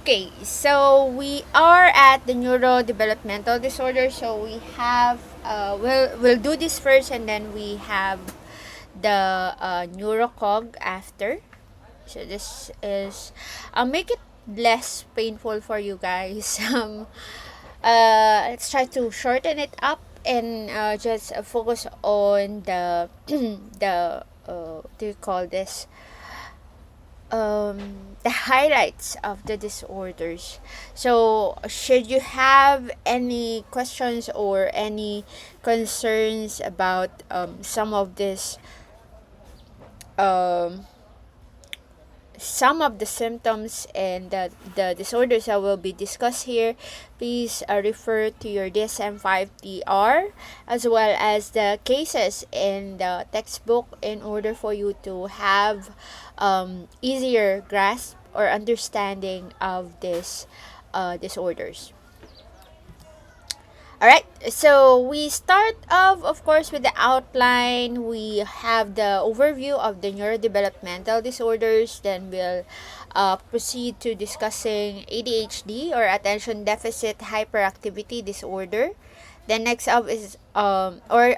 Okay, so we are at the neurodevelopmental disorder. So we have we'll do this first, and then we have the neurocog after. So this is I'll make it less painful for you guys. Let's try to shorten it up and just focus on the the do you call this the highlights of the disorders. So, should you have any questions or any concerns about um, some of the symptoms and the disorders that will be discussed here, please refer to your DSM-5 TR as well as the cases in the textbook in order for you to have easier grasp or understanding of these disorders. All right, so we start off, of course, with the outline. We have the overview of the neurodevelopmental disorders. Then we'll proceed to discussing ADHD or attention deficit hyperactivity disorder. Then next up is or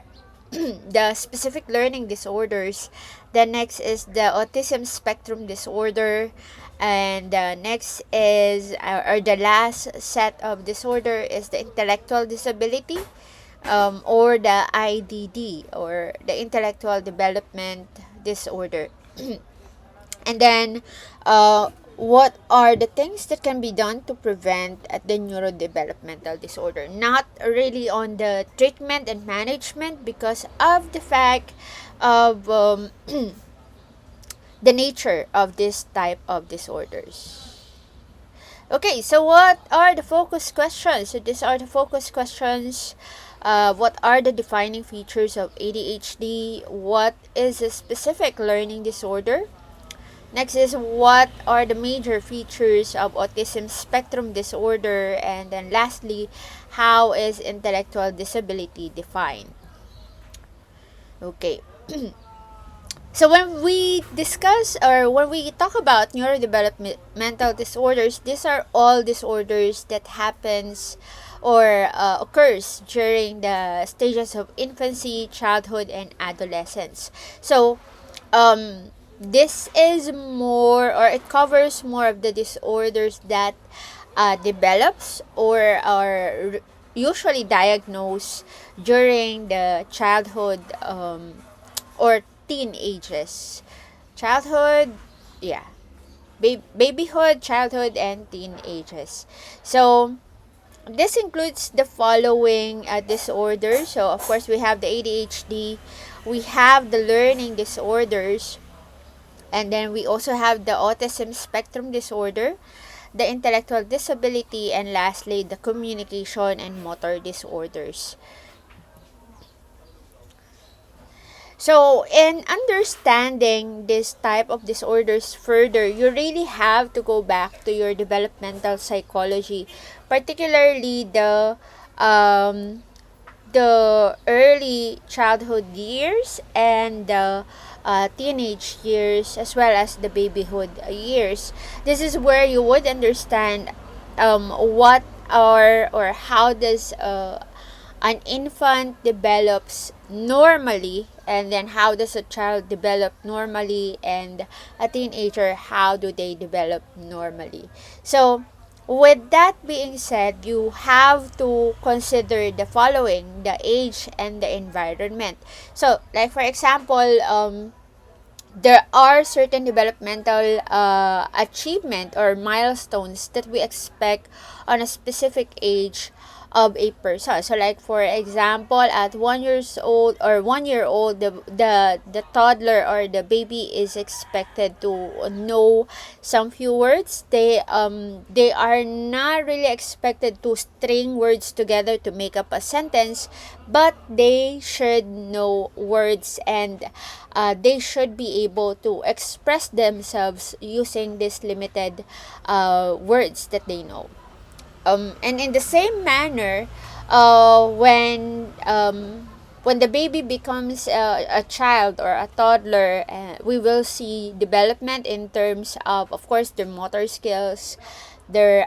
the specific learning disorders. The next is the autism spectrum disorder. And the next is, or the last set of disorder is the intellectual disability, or the IDD, or the intellectual development disorder. And then, what are the things that can be done to prevent the neurodevelopmental disorder? Not really on the treatment and management because of the fact of the nature of this type of disorders. Okay, so what are the focus questions? So these are the focus questions. What are the defining features of ADHD? What is a specific learning disorder? Next is, what are the major features of autism spectrum disorder? And then lastly, how is intellectual disability defined? Okay. So when we discuss or when we talk about neurodevelopmental disorders, these are all disorders that happens or occurs during the stages of infancy, childhood, and adolescence. So this is more, or it covers more of the disorders that develops or are usually diagnosed during the childhood or teen ages. Childhood, yeah. Babyhood, childhood, and teen ages. So, this includes the following disorders. So, of course, we have the ADHD, we have the learning disorders, and then we also have the autism spectrum disorder, the intellectual disability, and lastly, the communication and motor disorders. So, in understanding this type of disorders further, you really have to go back to your developmental psychology, particularly the early childhood years and the teenage years as well as the babyhood years. This is where you would understand what are or how does an infant develops normally, and then how does a child develop normally, and a teenager, how do they develop normally. So with that being said, you have to consider the following: the age and the environment. So like for example, there are certain developmental achievement or milestones that we expect on a specific age of a person. So like for example, at 1 years old or 1 year old, the toddler or the baby is expected to know some few words. They are not really expected to string words together to make up a sentence, but they should know words, and they should be able to express themselves using these limited words that they know. And in the same manner, when the baby becomes a child or a toddler, we will see development in terms of course, their motor skills, their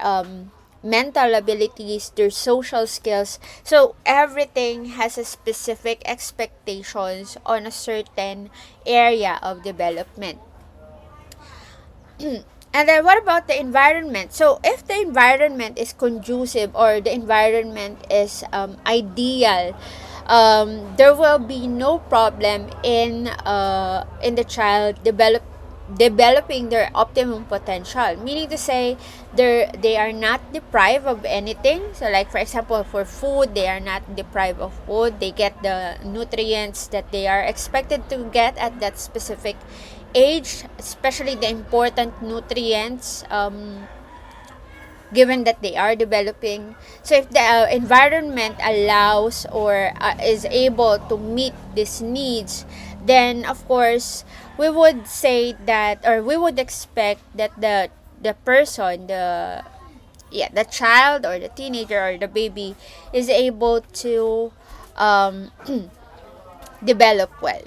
mental abilities, their social skills. So everything has a specific expectations on a certain area of development. And then what about the environment? So if the environment is conducive, or the environment is ideal, there will be no problem in the child developing their optimum potential. Meaning to say, they are not deprived of anything. So like for example, for food, they are not deprived of food. They get the nutrients that they are expected to get at that specific age, especially the important nutrients, given that they are developing. So if the environment allows, or is able to meet these needs, then of course we would say that, or we would expect that the person, the child or the teenager or the baby is able to um, develop well.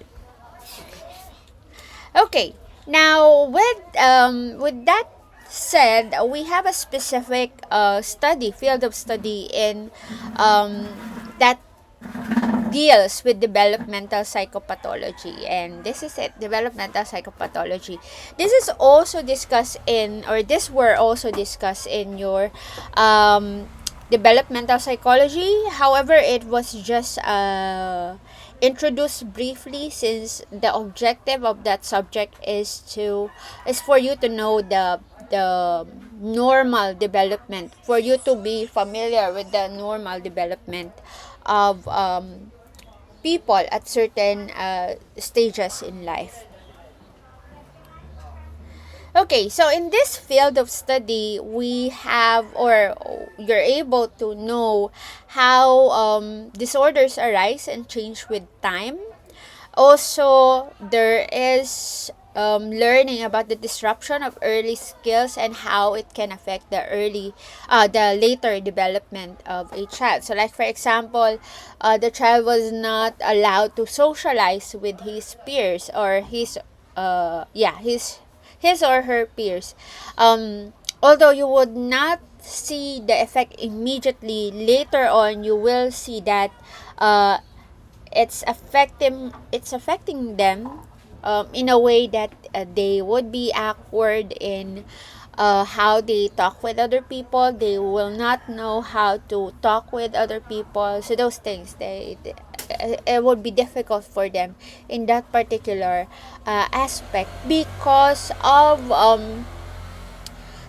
Okay, now with that said, we have a specific field of study in that deals with developmental psychopathology, and this is it, developmental psychopathology. This is also discussed in, or this were also discussed in your developmental psychology. However, it was just introduced briefly, since the objective of that subject is for you to know the normal development, for you to be familiar with the normal development of people at certain stages in life. Okay, so in this field of study, we have, or you're able to know how disorders arise and change with time. Also, there is learning about the disruption of early skills and how it can affect the later development of a child. So, like for example, the child was not allowed to socialize with his peers, or his or her peers. Although you would not see the effect immediately, later on you will see that uh, it's affecting them in a way that they would be awkward in how they talk with other people. They will not know how to talk with other people. So those things, it would be difficult for them in that particular aspect, because of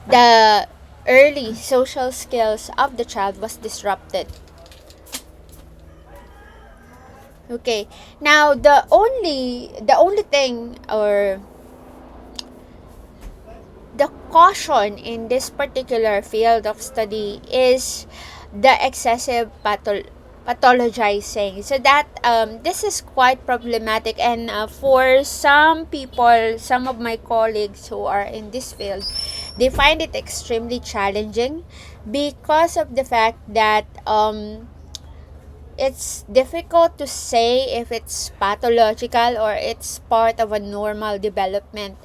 the early social skills of the child was disrupted. Okay. Now the only thing, or the caution in this particular field of study, is the excessive pathologizing. So that this is quite problematic, and for some people, some of my colleagues who are in this field, they find it extremely challenging, because of the fact that it's difficult to say if it's pathological or it's part of a normal development.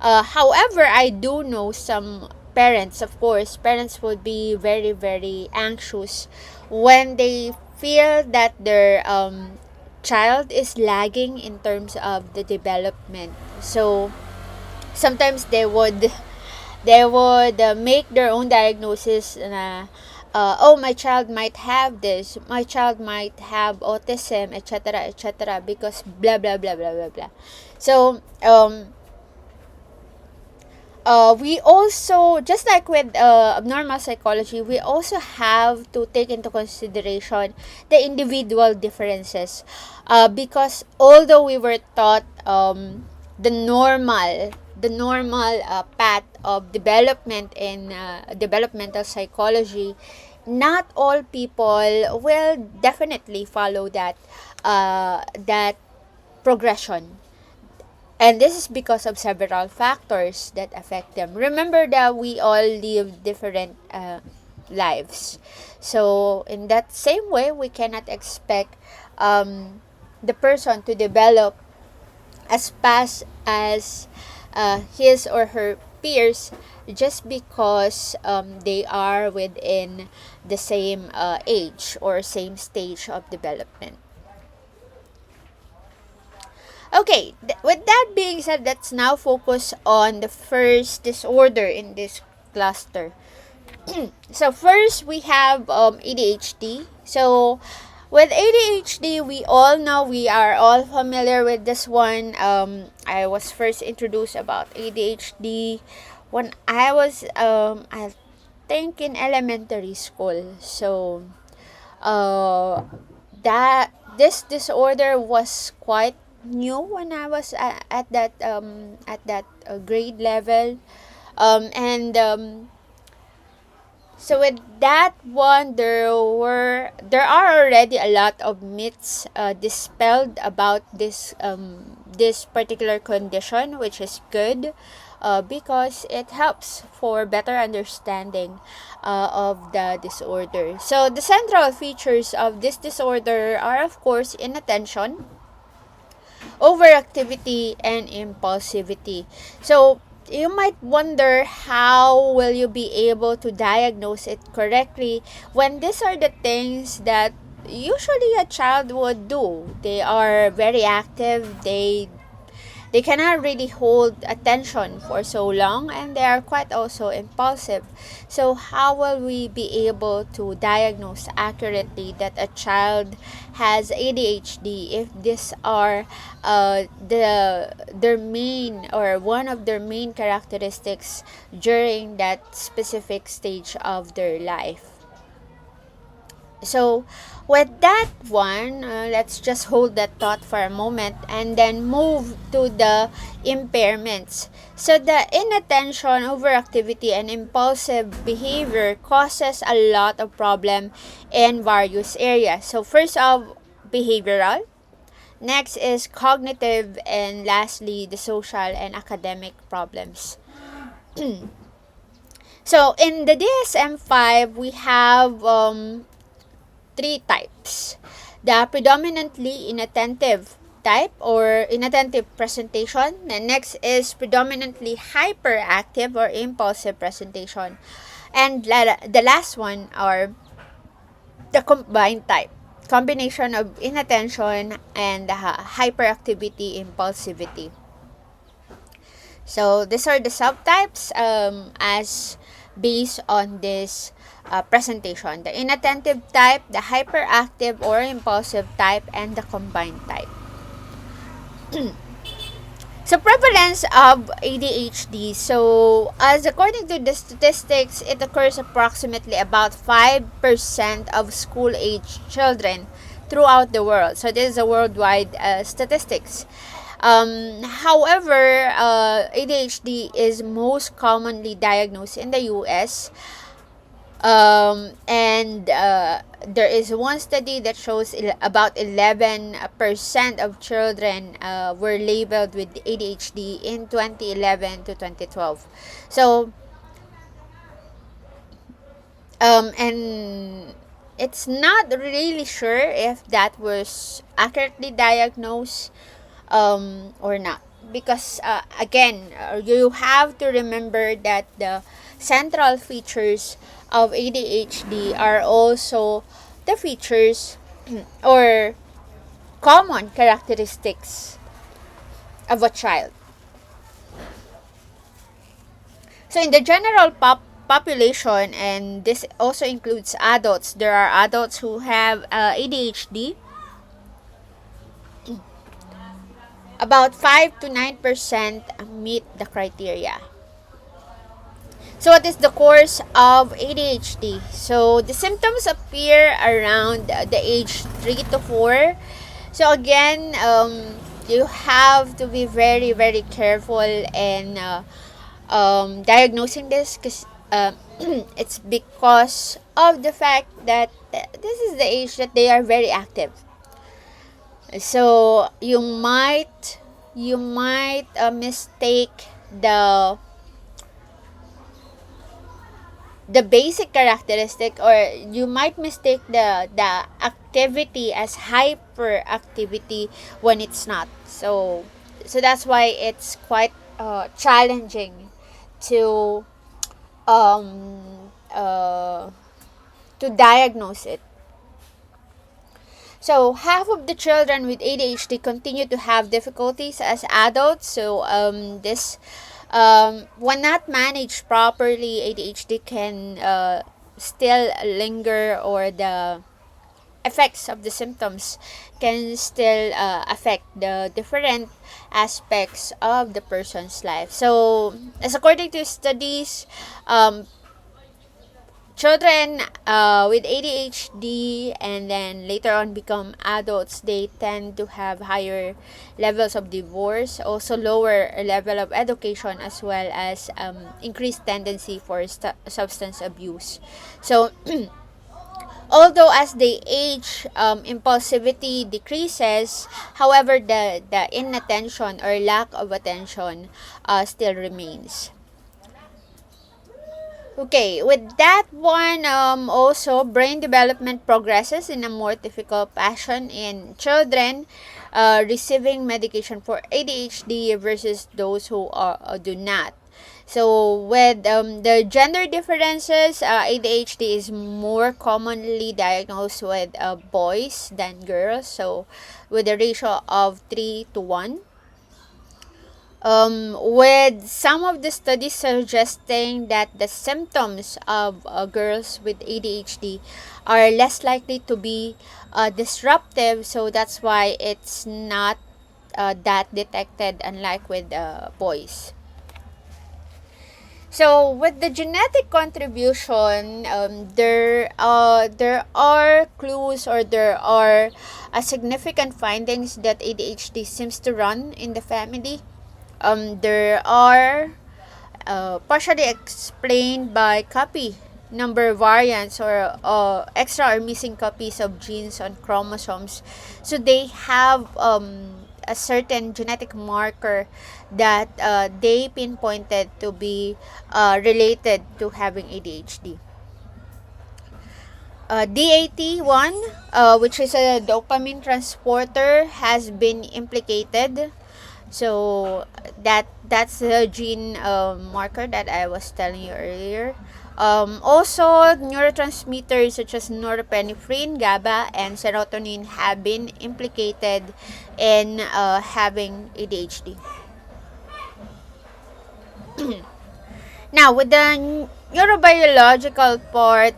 However, I do know some parents, of course, parents would be very, very anxious when they feel that their child is lagging in terms of the development. So sometimes they would make their own diagnosis na, oh, my child might have this, my child might have autism, etc., etc., because blah blah blah blah blah blah. So we also, just like with abnormal psychology, we also have to take into consideration the individual differences, because although we were taught the normal path of development in developmental psychology, not all people will definitely follow that progression. And this is because of several factors that affect them. Remember that we all live different lives. So, in that same way, we cannot expect the person to develop as fast as his or her peers just because they are within the same age or same stage of development. Okay, with that being said, let's now focus on the first disorder in this cluster. So first we have ADHD. So with ADHD, we all know, we are all familiar with this one. I was first introduced about ADHD when I was I think in elementary school. So uh, that this disorder was quite new when I was at that grade level, and so with that one, there are already a lot of myths dispelled about this particular condition, which is good, because it helps for better understanding of the disorder. So the central features of this disorder are, of course, inattention, overactivity, and impulsivity. So you might wonder, how will you be able to diagnose it correctly when these are the things that usually a child would do? They are very active, they cannot really hold attention for so long, and they are quite also impulsive. So how will we be able to diagnose accurately that a child has ADHD if these are their main, or one of their main characteristics during that specific stage of their life? So, with that one, let's just hold that thought for a moment and then move to the impairments. So, the inattention, overactivity, and impulsive behavior causes a lot of problem in various areas. So, first off, behavioral. Next is cognitive, and lastly, the social and academic problems. So, in the DSM-5, we have three types. The predominantly inattentive type, or inattentive presentation. The next is predominantly hyperactive or impulsive presentation. And the last one are the combined type. Combination of inattention and hyperactivity, impulsivity. So these are the subtypes as based on this presentation: the inattentive type, the hyperactive or impulsive type, and the combined type. So prevalence of ADHD. So as according to the statistics, it occurs approximately about 5% of school-age children throughout the world. So this is a worldwide statistics. However, ADHD is most commonly diagnosed in the US, and there is one study that shows about 11% of children were labeled with ADHD in 2011 to 2012. So, and it's not really sure if that was accurately diagnosed or not, because again, you have to remember that the central features of ADHD are also the features or common characteristics of a child. So in the general population, and this also includes adults, there are adults who have ADHD. About 5 to 9% meet the criteria. So what is the course of ADHD? So the symptoms appear around the age 3 to 4. So again, you have to be very, very careful in diagnosing this, because it's because of the fact that this is the age that they are very active. So you might mistake the basic characteristic, or you might mistake the activity as hyperactivity when it's not. So that's why it's quite challenging to um, uh, to diagnose it. So half of the children with ADHD continue to have difficulties as adults. So this when not managed properly, ADHD can still linger, or the effects of the symptoms can still affect the different aspects of the person's life. So, as according to studies, um, children with ADHD and then later on become adults, they tend to have higher levels of divorce, also lower level of education, as well as increased tendency for substance abuse. So, although as they age, impulsivity decreases, however, the inattention or lack of attention still remains. Okay, with that one, also brain development progresses in a more difficult fashion in children receiving medication for ADHD versus those who do not. So, with the gender differences, ADHD is more commonly diagnosed with boys than girls. So, with a ratio of 3 to 1. With some of the studies suggesting that the symptoms of girls with ADHD are less likely to be disruptive, so that's why it's not that detected, unlike with boys. So with the genetic contribution, there are clues, or there are significant findings that ADHD seems to run in the family. There are partially explained by copy number variants, or extra or missing copies of genes on chromosomes. So they have a certain genetic marker that they pinpointed to be related to having ADHD. DAT1, which is a dopamine transporter, has been implicated. So that's the gene marker that I was telling you earlier. Also, neurotransmitters such as norepinephrine, GABA, and serotonin have been implicated in having ADHD. Now, with the neurobiological part,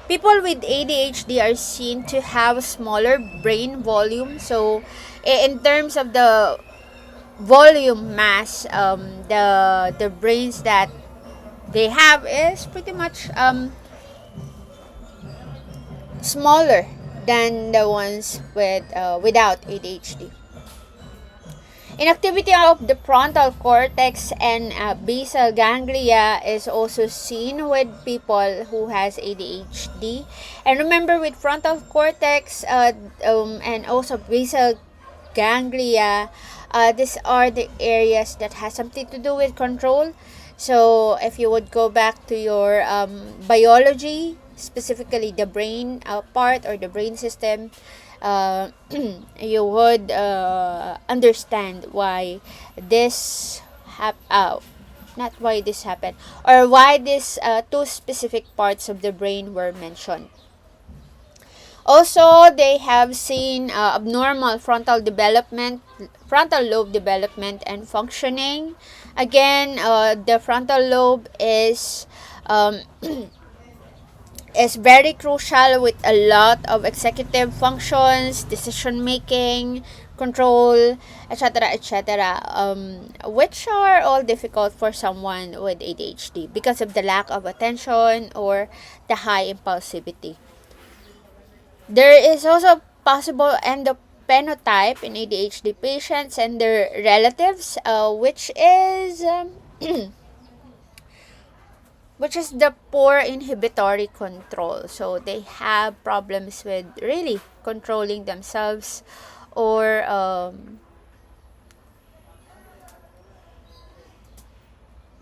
people with ADHD are seen to have smaller brain volume. So, in terms of the volume mass, the brains that they have is pretty much smaller than the ones without ADHD. Inactivity of the frontal cortex and basal ganglia is also seen with people who has ADHD. And remember, with frontal cortex and also basal ganglia, these are the areas that has something to do with control. So if you would go back to your biology, specifically the brain part, or the brain system, you would understand why this not why this happened, or why these two specific parts of the brain were mentioned. Also, they have seen abnormal frontal lobe development and functioning. Again, the frontal lobe is very crucial with a lot of executive functions, decision making, control, etc., etc., which are all difficult for someone with ADHD because of the lack of attention or the high impulsivity. There is also possible endophenotype in ADHD patients and their relatives, which is which is the poor inhibitory control. So they have problems with really controlling themselves, or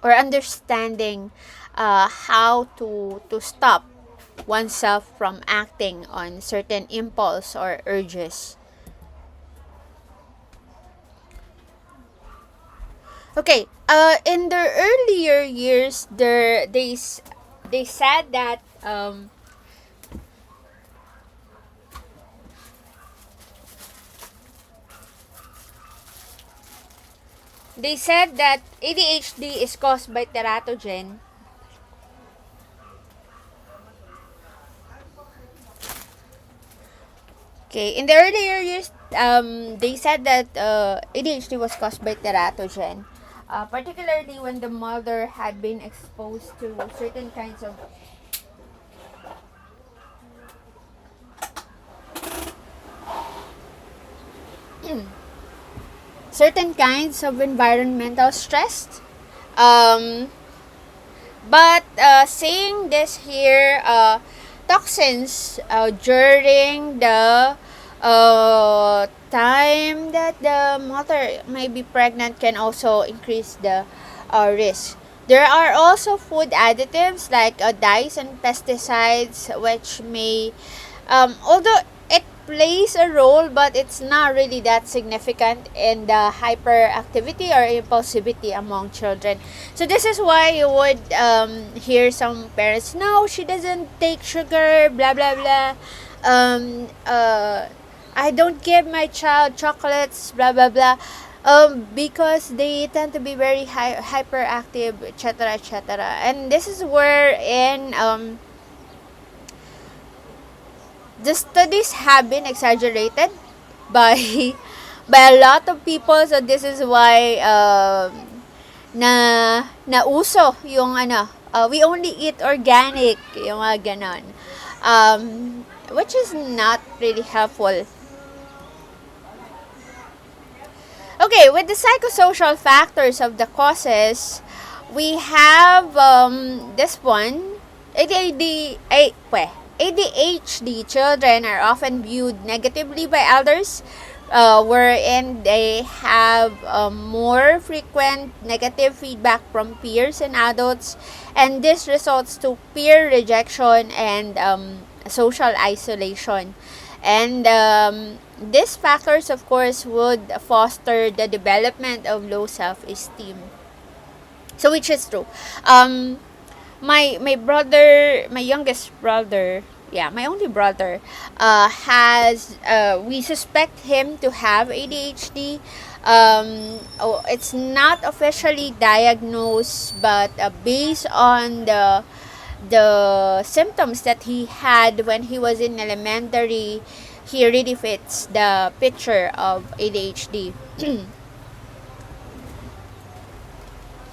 understanding how to stop oneself from acting on certain impulse or urges. Okay. In the earlier years, they said that ADHD is caused by teratogen. Okay, in the earlier years, they said that ADHD was caused by teratogen, particularly when the mother had been exposed to certain kinds of environmental stress. Um, but saying this here, toxins during the time that the mother may be pregnant can also increase the risk. There are also food additives like dyes and pesticides, which may, although it plays a role, but it's not really that significant in the hyperactivity or impulsivity among children. So this is why you would hear some parents, no, she doesn't take sugar, blah blah blah. Um, uh, I don't give my child chocolates, blah blah blah. Because they tend to be very hyperactive, etc., etc. And this is where in the studies have been exaggerated by by a lot of people. So this is why nauso yung we only eat organic, yung mga ganon, which is not really helpful. Okay, with the psychosocial factors of the causes, we have this one. ADHD children are often viewed negatively by elders, wherein they have more frequent negative feedback from peers and adults, and this results to peer rejection and social isolation. And these factors, of course, would foster the development of low self-esteem. So, which is true. My brother, my youngest brother, yeah, my only brother, has we suspect him to have ADHD. It's not officially diagnosed, but based on the symptoms that he had when he was in elementary, he really fits the picture of ADHD.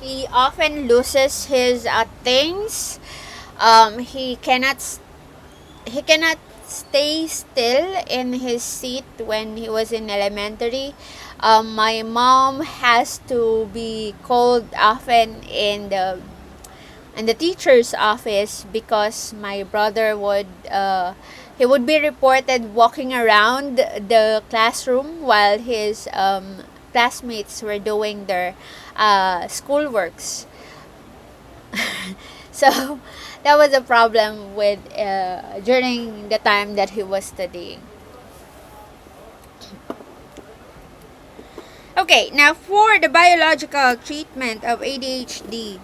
He often loses his things. He cannot stay still in his seat when he was in elementary. My mom has to be called often in the teacher's office because my brother would he would be reported walking around the classroom while his classmates were doing their schoolworks. So that was a problem with during the time that he was studying. Okay, now for the biological treatment of ADHD.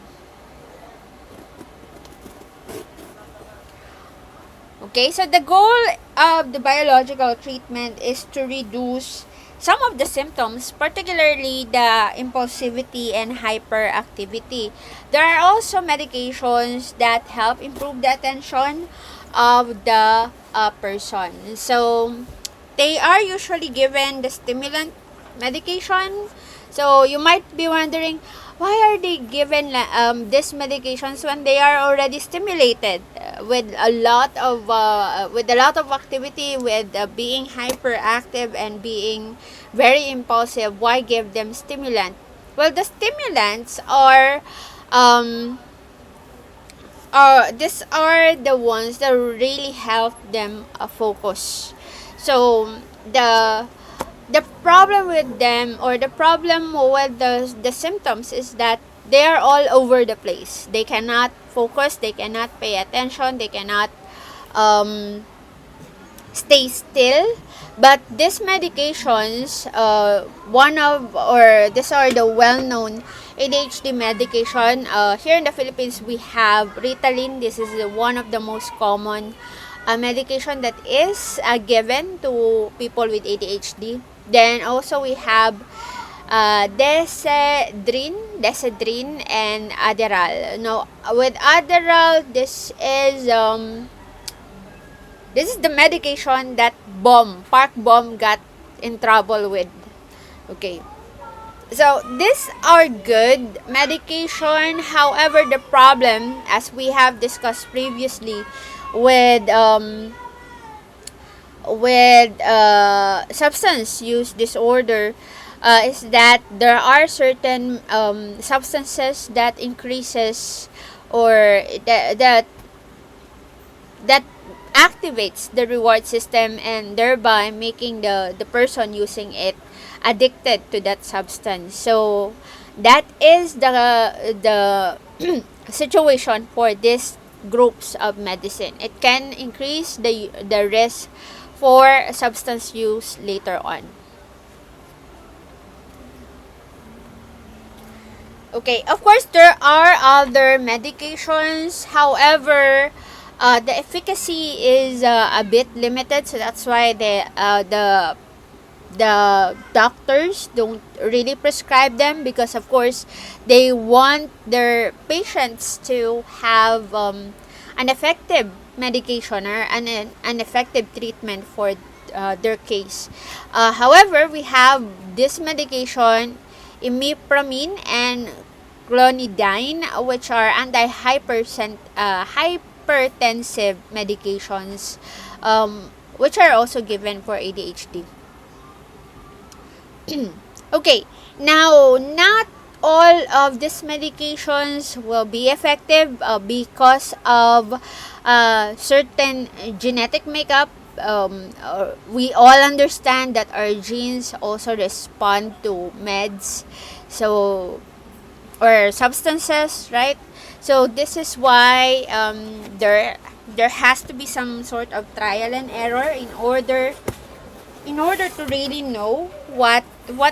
Okay, so the goal of the biological treatment is to reduce some of the symptoms, particularly the impulsivity and hyperactivity. There are also medications that help improve the attention of the person. So, they are usually given the stimulant medication. So, you might be wondering, why are they given these medications when they are already stimulated with a lot of activity, with being hyperactive and being very impulsive? Why give them stimulant? Well, the stimulants these are the ones that really help them focus. So the problem with them, or the problem with the symptoms, is that they are all over the place. They cannot focus, they cannot pay attention, they cannot stay still. But these medications, these are the well-known ADHD medication. Here in the Philippines, we have Ritalin. This is one of the most common medication that is given to people with ADHD. Then also we have Desedrine, and Adderall. No, with Adderall, this is the medication that Park Bomb got in trouble with. Okay. So these are good medication. However, the problem, as we have discussed previously, with substance use disorder, is that there are certain substances that increases or that activates the reward system, and thereby making the person using it addicted to that substance. So that is the situation for these groups of medicine. It can increase the risk for substance use later on. Okay, of course there are other medications. However, the efficacy is a bit limited, so that's why the doctors don't really prescribe them, because of course they want their patients to have an effective medication or an effective treatment for their case. However, we have this medication, imipramine and clonidine, which are hypertensive medications, which are also given for ADHD. Okay, now not all of these medications will be effective because of certain genetic makeup. We all understand that our genes also respond to meds, so or substances, right? So this is why there has to be some sort of trial and error in order to really know what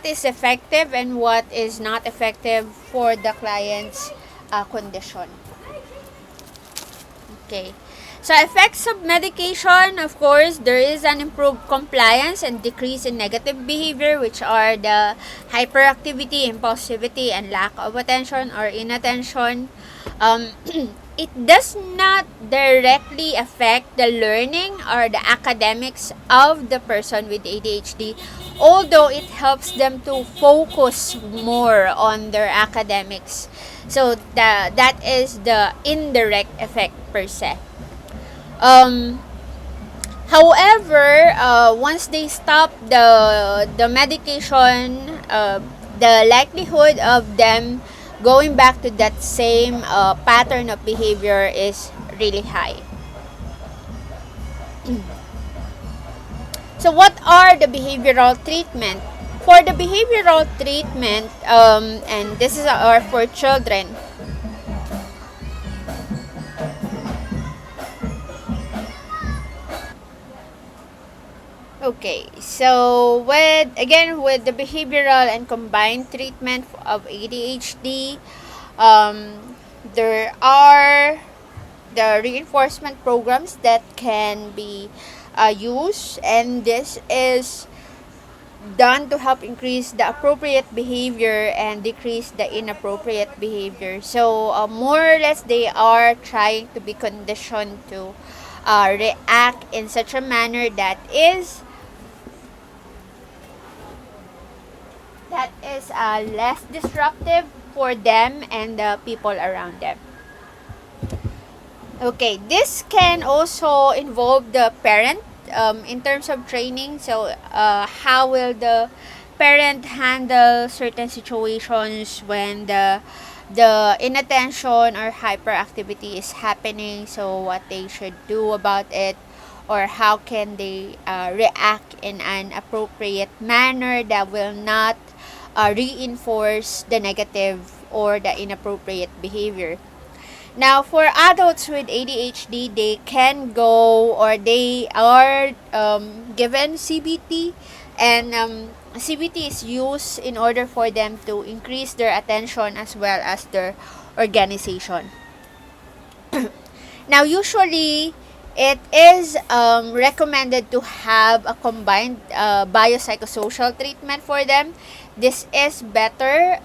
is effective and what is not effective for the client's condition. Okay. So effects of medication, of course, there is an improved compliance and decrease in negative behavior, which are the hyperactivity, impulsivity, and lack of attention or inattention. It does not directly affect the learning or the academics of the person with ADHD, although it helps them to focus more on their academics. So that is the indirect effect per se. However, once they stop the medication, the likelihood of them going back to that same pattern of behavior is really high. So what are the behavioral treatment? For the behavioral treatment, and this is for children. Okay, so with the behavioral and combined treatment of ADHD, there are the reinforcement programs that can be used, and this is done to help increase the appropriate behavior and decrease the inappropriate behavior. So more or less, they are trying to be conditioned to react in such a manner that is less disruptive for them and the people around them. Okay, this can also involve the parent in terms of training. So, how will the parent handle certain situations when the inattention or hyperactivity is happening? So, what they should do about it, or how can they react in an appropriate manner that will not reinforce the negative or the inappropriate behavior. Now, for adults with ADHD, they can go or they are given CBT, and CBT is used in order for them to increase their attention as well as their organization. Now, usually, it is recommended to have a combined biopsychosocial treatment for them. This is better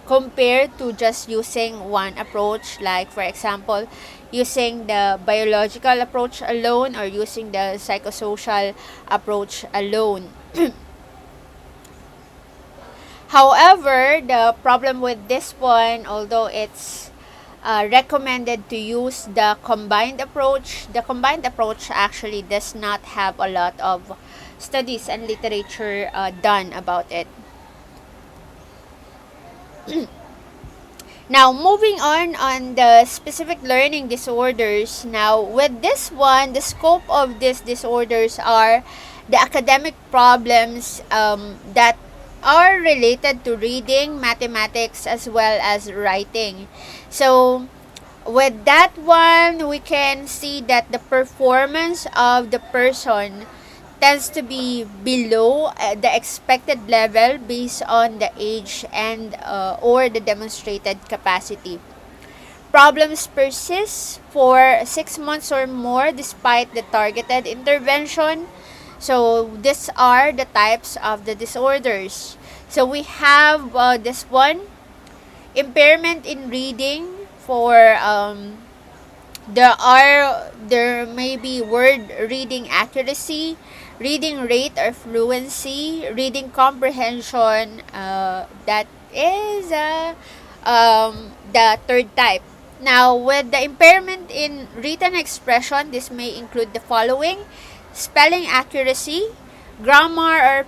compared to just using one approach, like, for example, using the biological approach alone or using the psychosocial approach alone. However, the problem with this one, although it's recommended to use the combined approach, the combined approach actually does not have a lot of studies and literature done about it. Now, moving on the specific learning disorders. Now, with this one, the scope of these disorders are the academic problems that are related to reading, mathematics, as well as writing. So, with that one, we can see that the performance of the person tends to be below the expected level based on the age and or the demonstrated capacity. Problems persist for 6 months or more despite the targeted intervention. So these are the types of the disorders. So we have this one, impairment in reading for there may be word reading accuracy, reading rate or fluency, reading comprehension. That is the third type. Now, with the impairment in written expression, this may include the following: spelling accuracy, grammar and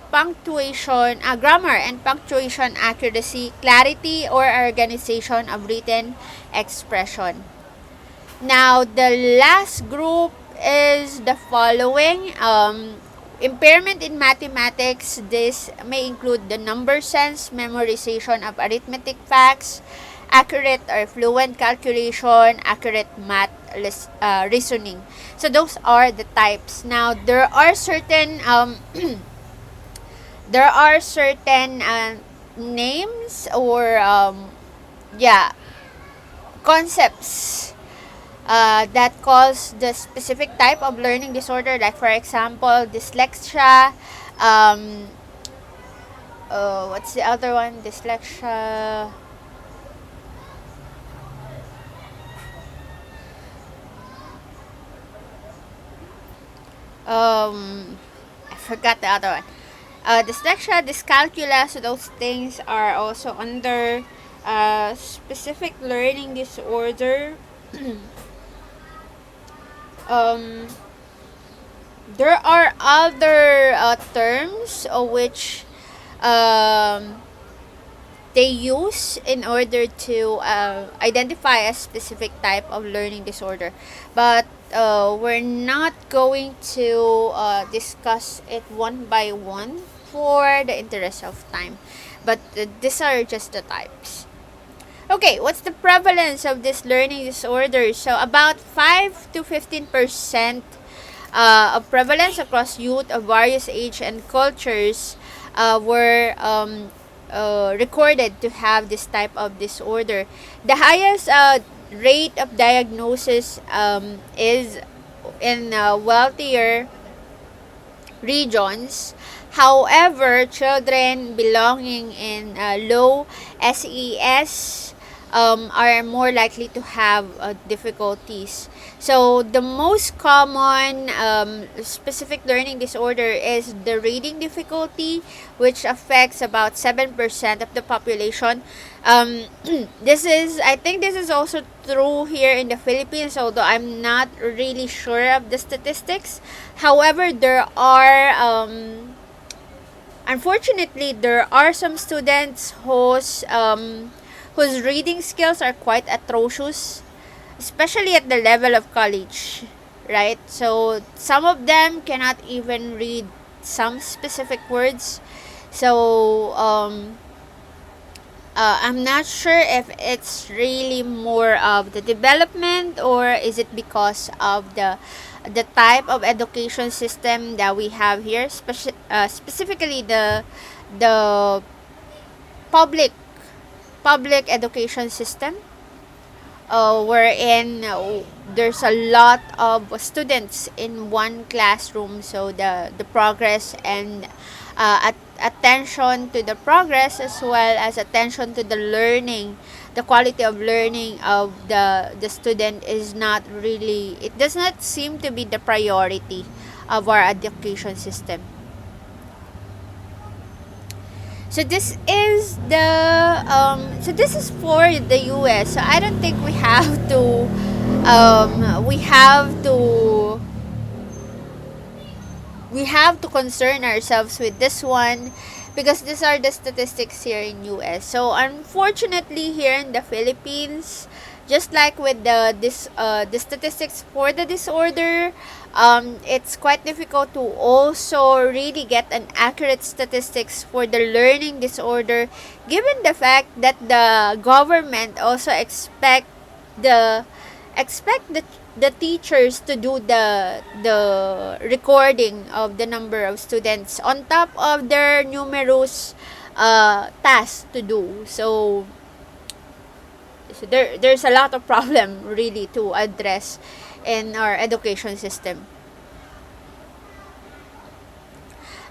punctuation accuracy, clarity or organization of written expression. Now, the last group is the following. Impairment in mathematics. This may include the number sense, memorization of arithmetic facts, accurate or fluent calculation, accurate math reasoning. So those are the types. Now, there are certain names or concepts that cause the specific type of learning disorder, like, for example, dyslexia. What's the other one? Dyslexia. I forgot the other one. Dyslexia, dyscalculia. So those things are also under specific learning disorder. There are other terms which they use in order to identify a specific type of learning disorder, but we're not going to discuss it one by one for the interest of time, but these are just the types. Okay, what's the prevalence of this learning disorder? So about 5 to 15% of prevalence across youth of various age and cultures were recorded to have this type of disorder. The highest rate of diagnosis is in wealthier regions. However, children belonging in low SES are more likely to have difficulties. So, the most common specific learning disorder is the reading difficulty, which affects about 7% of the population. I think this is also true here in the Philippines, although I'm not really sure of the statistics. However, unfortunately, there are some students whose reading skills are quite atrocious, especially at the level of college, right? So some of them cannot even read some specific words. So I'm not sure if it's really more of the development, or is it because of the type of education system that we have here, specifically the public education system, wherein there's a lot of students in one classroom, so the progress and attention to the progress, as well as attention to the learning, the quality of learning of the student is not really, it does not seem to be the priority of our education system. So this is so this is for the US. So I don't think um we have to we have to concern ourselves with this one, because these are the statistics here in US. So unfortunately, here in the Philippines, just like with the statistics for the disorder, it's quite difficult to also really get an accurate statistics for the learning disorder, given the fact that the government also the expect the teachers to do the recording of the number of students on top of their numerous tasks to do. So there's a lot of problem really to address in our education system.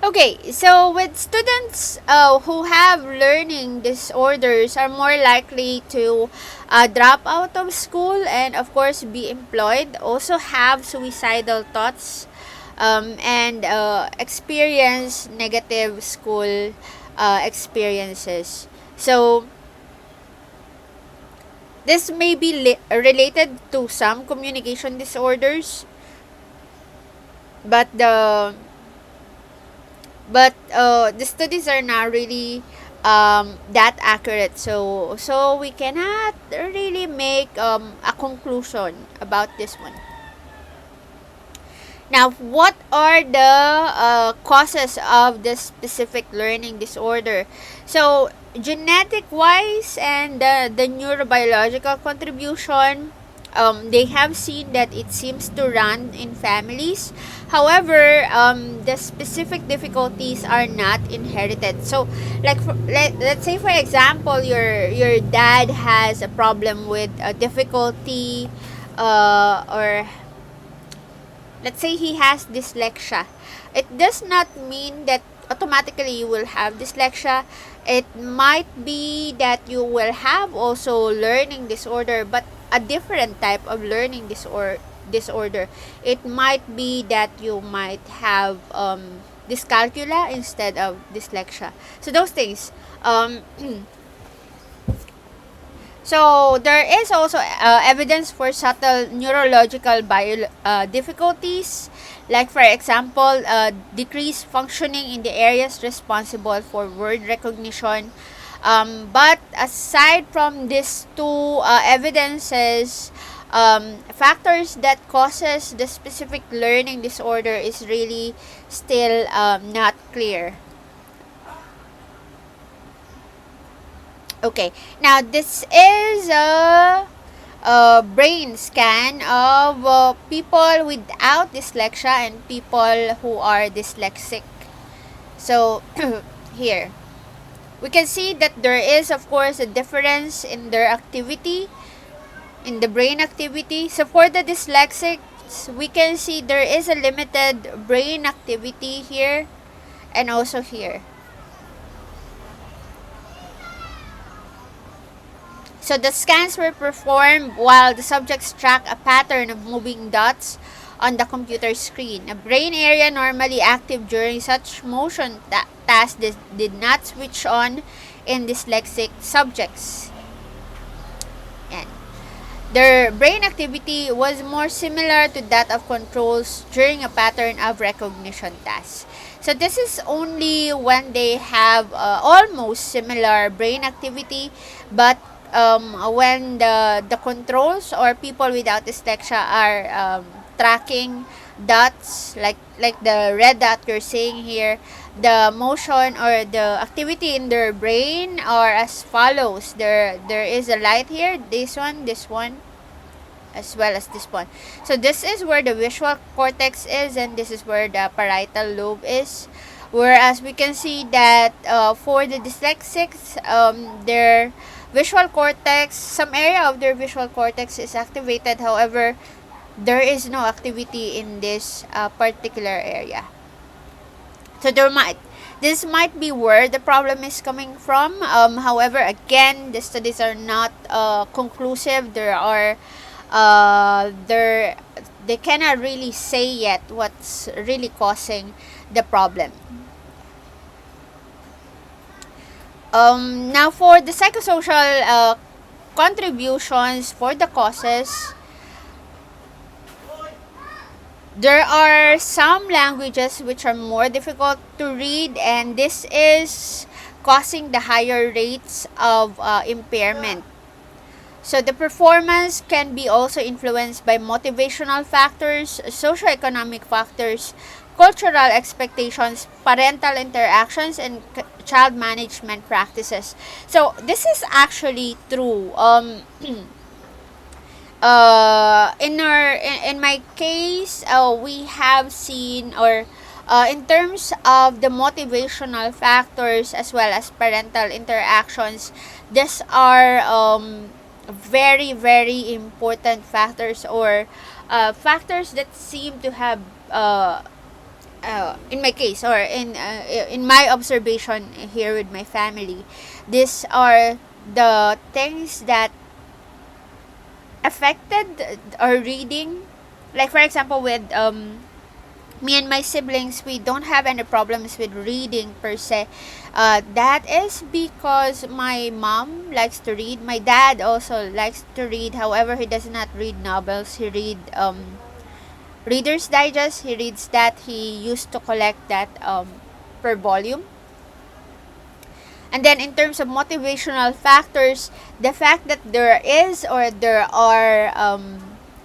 Okay, so with students who have learning disorders are more likely to drop out of school and of course be employed, also have suicidal thoughts, and experience negative school experiences. So this may be related to some communication disorders, but the studies are not really that accurate, so we cannot really make a conclusion about this one. Now, what are the causes of this specific learning disorder? So genetic wise and the neurobiological contribution, they have seen that it seems to run in families. However, the specific difficulties are not inherited. So, let's say for example, your dad has a problem with a difficulty, or let's say he has dyslexia. It does not mean that automatically you will have dyslexia. It might be that you will have also learning disorder, but a different type of learning disorder. It might be that you might have dyscalculia instead of dyslexia. So those things. So there is also evidence for subtle neurological difficulties, like for example, decreased functioning in the areas responsible for word recognition. But aside from these two evidences, factors that causes the specific learning disorder is really still not clear. Okay, now this is a brain scan of people without dyslexia and people who are dyslexic. So here we can see that there is of course a difference in their activity, in the brain activity. So for the dyslexics, we can see there is a limited brain activity here and also here. So the scans were performed while the subjects track a pattern of moving dots on the computer screen. A brain area normally active during such motion tasks did not switch on in dyslexic subjects. And their brain activity was more similar to that of controls during a pattern of recognition tasks. So this is only when they have almost similar brain activity, but when the controls or people without dyslexia are tracking dots, like the red dot you're seeing here, the motion or the activity in their brain are as follows. There is a light here, this one, as well as this one. So this is where the visual cortex is, and this is where the parietal lobe is. Whereas we can see that for the dyslexics, their visual cortex, some area of their visual cortex is activated. However, there is no activity in this particular area. So this might be where the problem is coming from. However, again, the studies are not conclusive. They cannot really say yet what's really causing the problem. Now for the psychosocial contributions for the causes, there are some languages which are more difficult to read, and this is causing the higher rates of impairment. So the performance can be also influenced by motivational factors, socioeconomic factors, cultural expectations, parental interactions, and child management practices. So this is actually true. In my case, we have seen, or in terms of the motivational factors as well as parental interactions, these are very, very important factors, or factors that seem to have in my case, or in my observation here with my family, these are the things that affected our reading. Like for example, with me and my siblings, we don't have any problems with reading per se. That is because my mom likes to read. My dad also likes to read. However, he does not read novels. He read Reader's Digest. He reads that. He used to collect that per volume. And then in terms of motivational factors, the fact that there is, or there are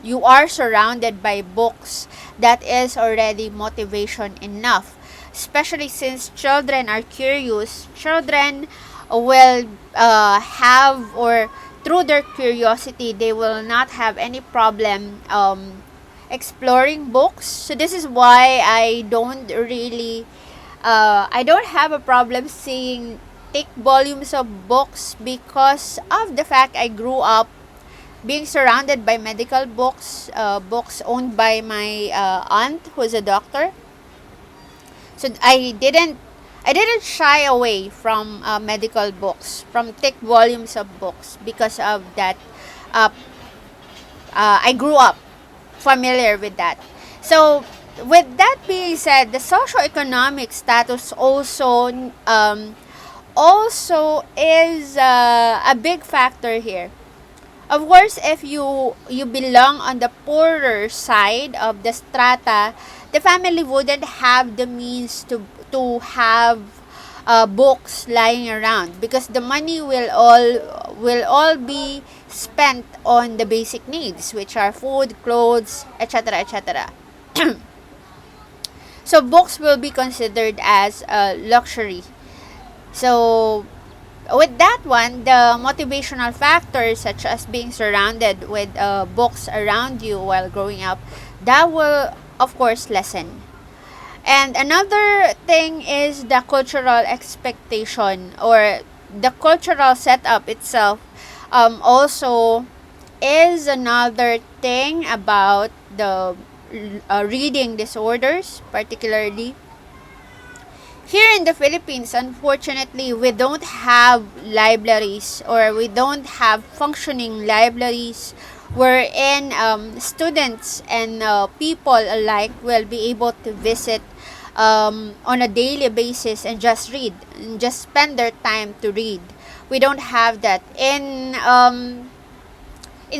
you are surrounded by books, that is already motivation enough. Especially since children are curious, children will have, or through their curiosity, they will not have any problem exploring books. So this is why I don't have a problem seeing thick volumes of books, because of the fact I grew up being surrounded by medical books, books owned by my aunt, who's a doctor. So I didn't shy away from medical books, from thick volumes of books, because of that. I grew up familiar with that. So with that being said, the socioeconomic status also is a big factor here. Of course, if you belong on the poorer side of the strata, the family wouldn't have the means to have books lying around, because the money will all be spent on the basic needs, which are food, clothes, etc., etc. So books will be considered as a luxury. So with that one, the motivational factors such as being surrounded with books around you while growing up, that will of course lessen. And another thing is the cultural expectation, or the cultural setup itself also is another thing about the reading disorders, particularly. Here in the Philippines, unfortunately, we don't have libraries, or we don't have functioning libraries wherein students and people alike will be able to visit on a daily basis and just read, and just spend their time to read. We don't have that. In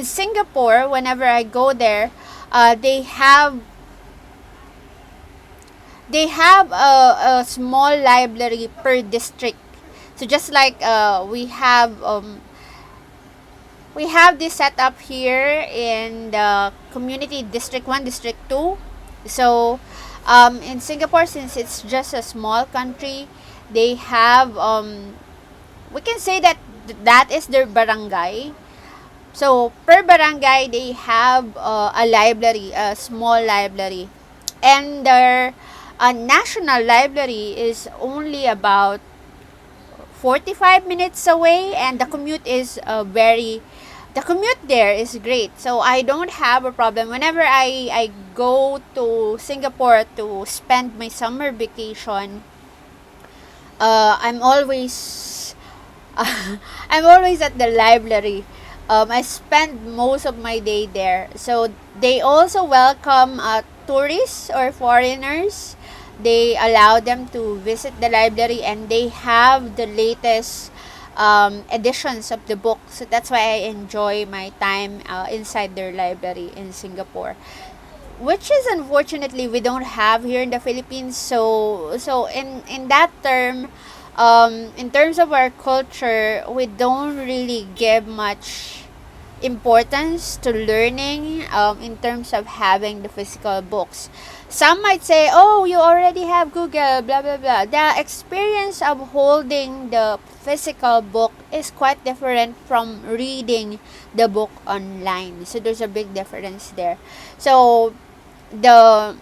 Singapore, whenever I go there, they have a small library per district. So just like we have this set up here in the community, district 1, district 2. So In Singapore, since it's just a small country, they have we can say that that is their barangay. So per barangay, they have a library, a small library, and their national library is only about 45 minutes away, and the commute is the commute there is great. So I don't have a problem whenever I go to Singapore to spend my summer vacation. I'm always I'm always at the library. I spend most of my day there. So they also welcome tourists or foreigners. They allow them to visit the library, and they have the latest editions of the book. So that's why I enjoy my time inside their library in Singapore, which is unfortunately we don't have here in the Philippines. So in that term, in terms of our culture, we don't really give much importance to learning in terms of having the physical books. Some might say, oh, you already have Google, blah blah blah. The experience of holding the physical book is quite different from reading the book online. So there's a big difference there. So the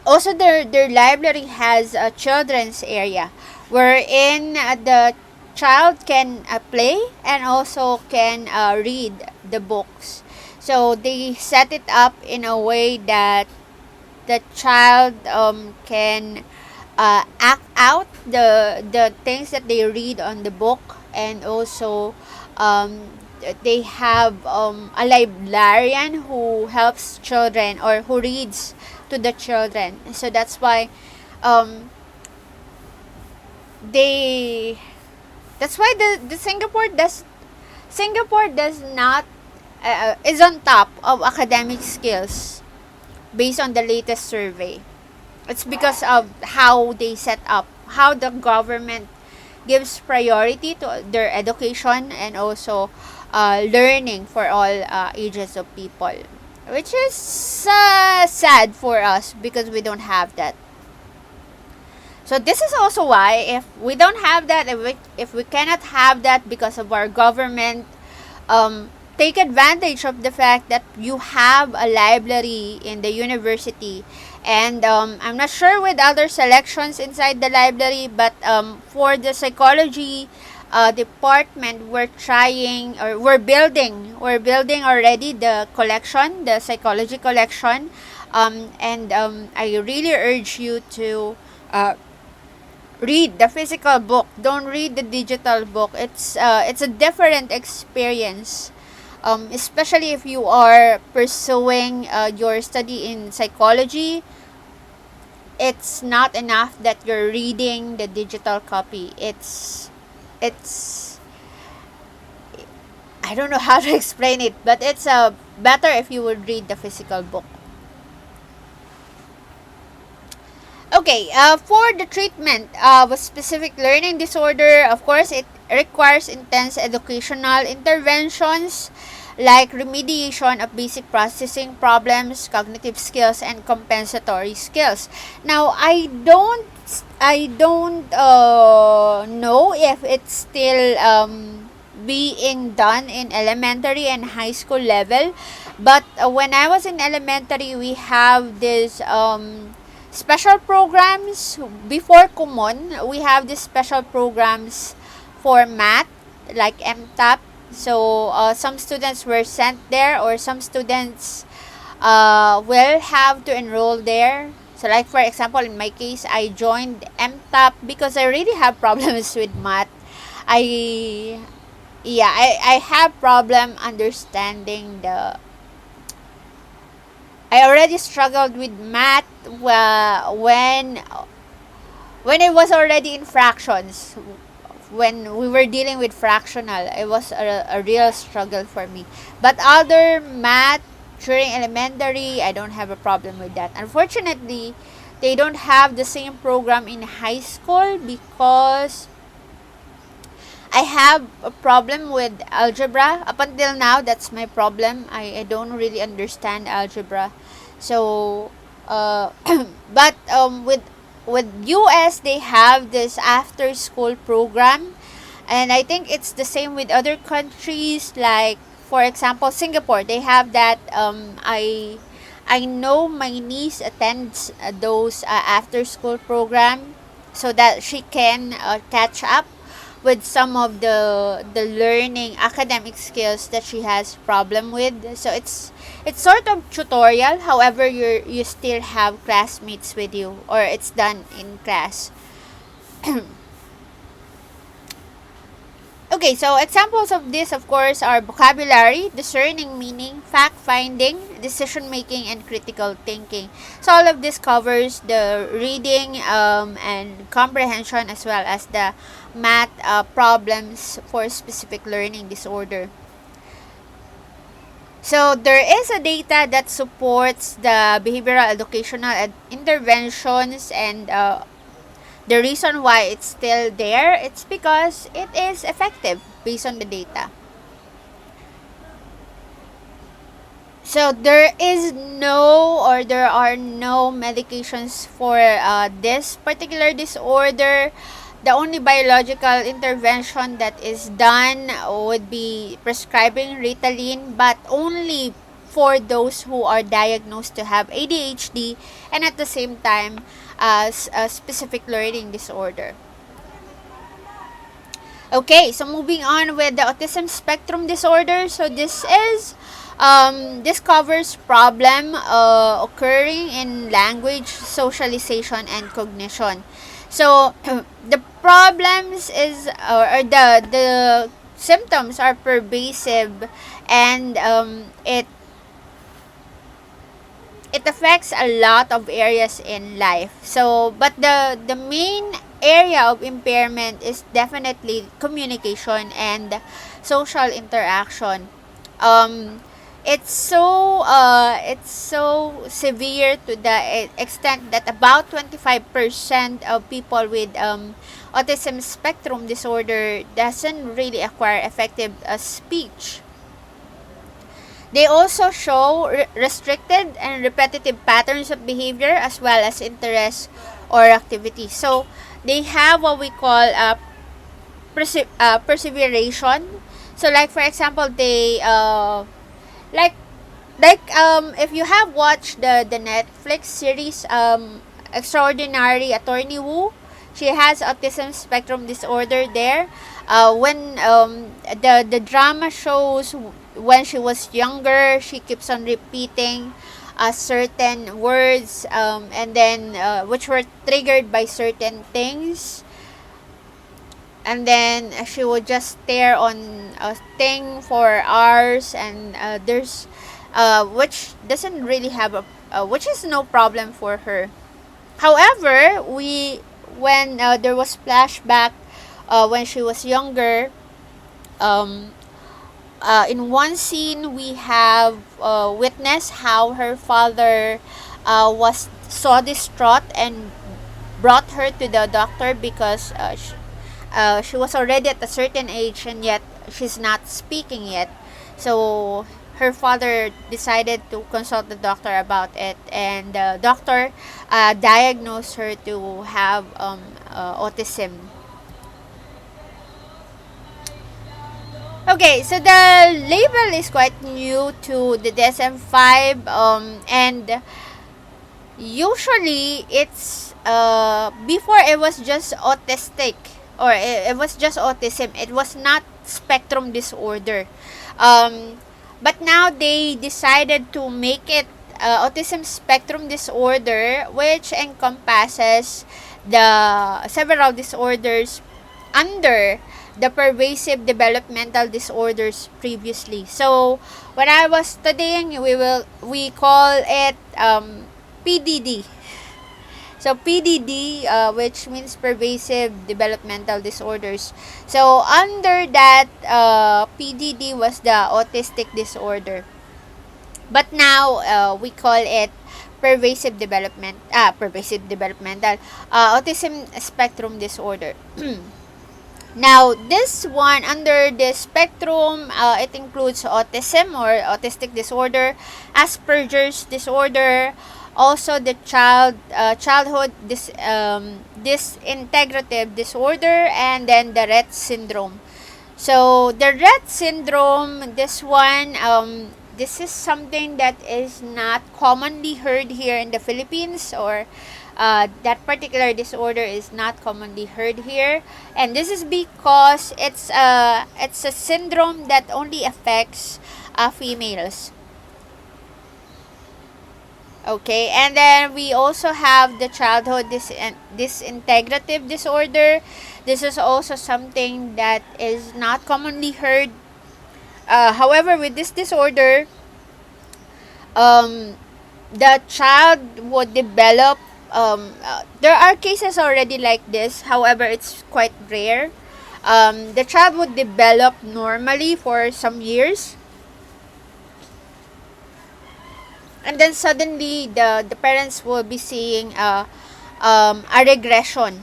also their library has a children's area wherein the child can play and also can read the books. So they set it up in a way that the child can act out the things that they read on the book, and also um, they have a librarian who helps children or who reads to the children. So that's why um, they that's why the Singapore does not is on top of academic skills based on the latest survey. It's because of how they set up, how the government gives priority to their education, and also learning for all ages of people, which is sad for us because we don't have that. So this is also why if we don't have that, if we cannot have that because of our government, take advantage of the fact that you have a library in the university. And I'm not sure with other selections inside the library, but for the psychology department, we're building already the collection, the psychology collection. And I really urge you to read the physical book. Don't read the digital book. It's a different experience, especially if you are pursuing your study in psychology. It's not enough that you're reading the digital copy. It's I don't know how to explain it, but it's better if you would read the physical book. Okay, for the treatment of a specific learning disorder, of course, it requires intense educational interventions like remediation of basic processing problems, cognitive skills, and compensatory skills. Now, I don't know if it's still being done in elementary and high school level, but when I was in elementary, we have this special programs before Kumon. We have these special programs for math like MTAP. So some students were sent there, or some students will have to enroll there. So like for example, in my case, I joined MTAP because I really have problems with math. I I have problem understanding the I already struggled with math when it was already in fractions. When we were dealing with fractional, it was a real struggle for me. But other math during elementary, I don't have a problem with that. Unfortunately, they don't have the same program in high school because I have a problem with algebra. Up until now, that's my problem. I don't really understand algebra. So, uh, but with US, they have this after school program, and I think it's the same with other countries, like for example Singapore. They have that. I know my niece attends those after school program, so that she can catch up with some of the learning academic skills that she has problem with. So it's sort of tutorial, however you still have classmates with you, or it's done in class. Okay, so examples of this, of course, are vocabulary, discerning meaning, fact finding, decision making, and critical thinking. So all of this covers the reading and comprehension, as well as the math problems for specific learning disorder. So there is a data that supports the behavioral educational interventions, and the reason why it's still there, it's because it is effective based on the data. So there are no medications for this particular disorder. The only biological intervention that is done would be prescribing Ritalin, but only for those who are diagnosed to have ADHD and at the same time as a specific learning disorder. Okay, so moving on with the autism spectrum disorder. So this covers problem occurring in language, socialization, and cognition. So the problems is or the symptoms are pervasive, and it affects a lot of areas in life. So, but the main area of impairment is definitely communication and social interaction. Um, it's so severe to the extent that about 25% of people with autism spectrum disorder doesn't really acquire effective speech. They also show restricted and repetitive patterns of behavior, as well as interest or activity. So they have what we call perseveration. So like for example, they like if you have watched the Netflix series Extraordinary Attorney Woo, she has autism spectrum disorder there. When the drama shows when she was younger, she keeps on repeating certain words, and then which were triggered by certain things, and then she would just stare on a thing for hours, and there's which doesn't really have a which is no problem for her. However, we when there was flashback when she was younger, um, in one scene we have witnessed how her father was so distraught and brought her to the doctor because she was already at a certain age, and yet she's not speaking yet. So her father decided to consult the doctor about it, and the doctor diagnosed her to have autism. Okay, so the label is quite new to the DSM-5, and usually it's before it was just autistic, or it was just autism. It was not spectrum disorder. But now they decided to make it autism spectrum disorder, which encompasses the several disorders under the pervasive developmental disorders previously. So when I was studying, we call it PDD. So PDD, which means pervasive developmental disorders. So under that PDD was the autistic disorder. But now we call it pervasive developmental autism spectrum disorder. Now, this one under the spectrum, it includes autism or autistic disorder, Asperger's disorder, also the childhood disintegrative disorder, and then the Rett syndrome. So the Rett syndrome, this one, this is something that is not commonly heard here in the Philippines, or that particular disorder is not commonly heard here, and this is because it's a syndrome that only affects females. Okay, and then we also have the childhood disintegrative disorder. This is also something that is not commonly heard. However, with this disorder, um, the child would develop. There are cases already like this. However, it's quite rare. The child would develop normally for some years, and then suddenly the parents will be seeing a regression.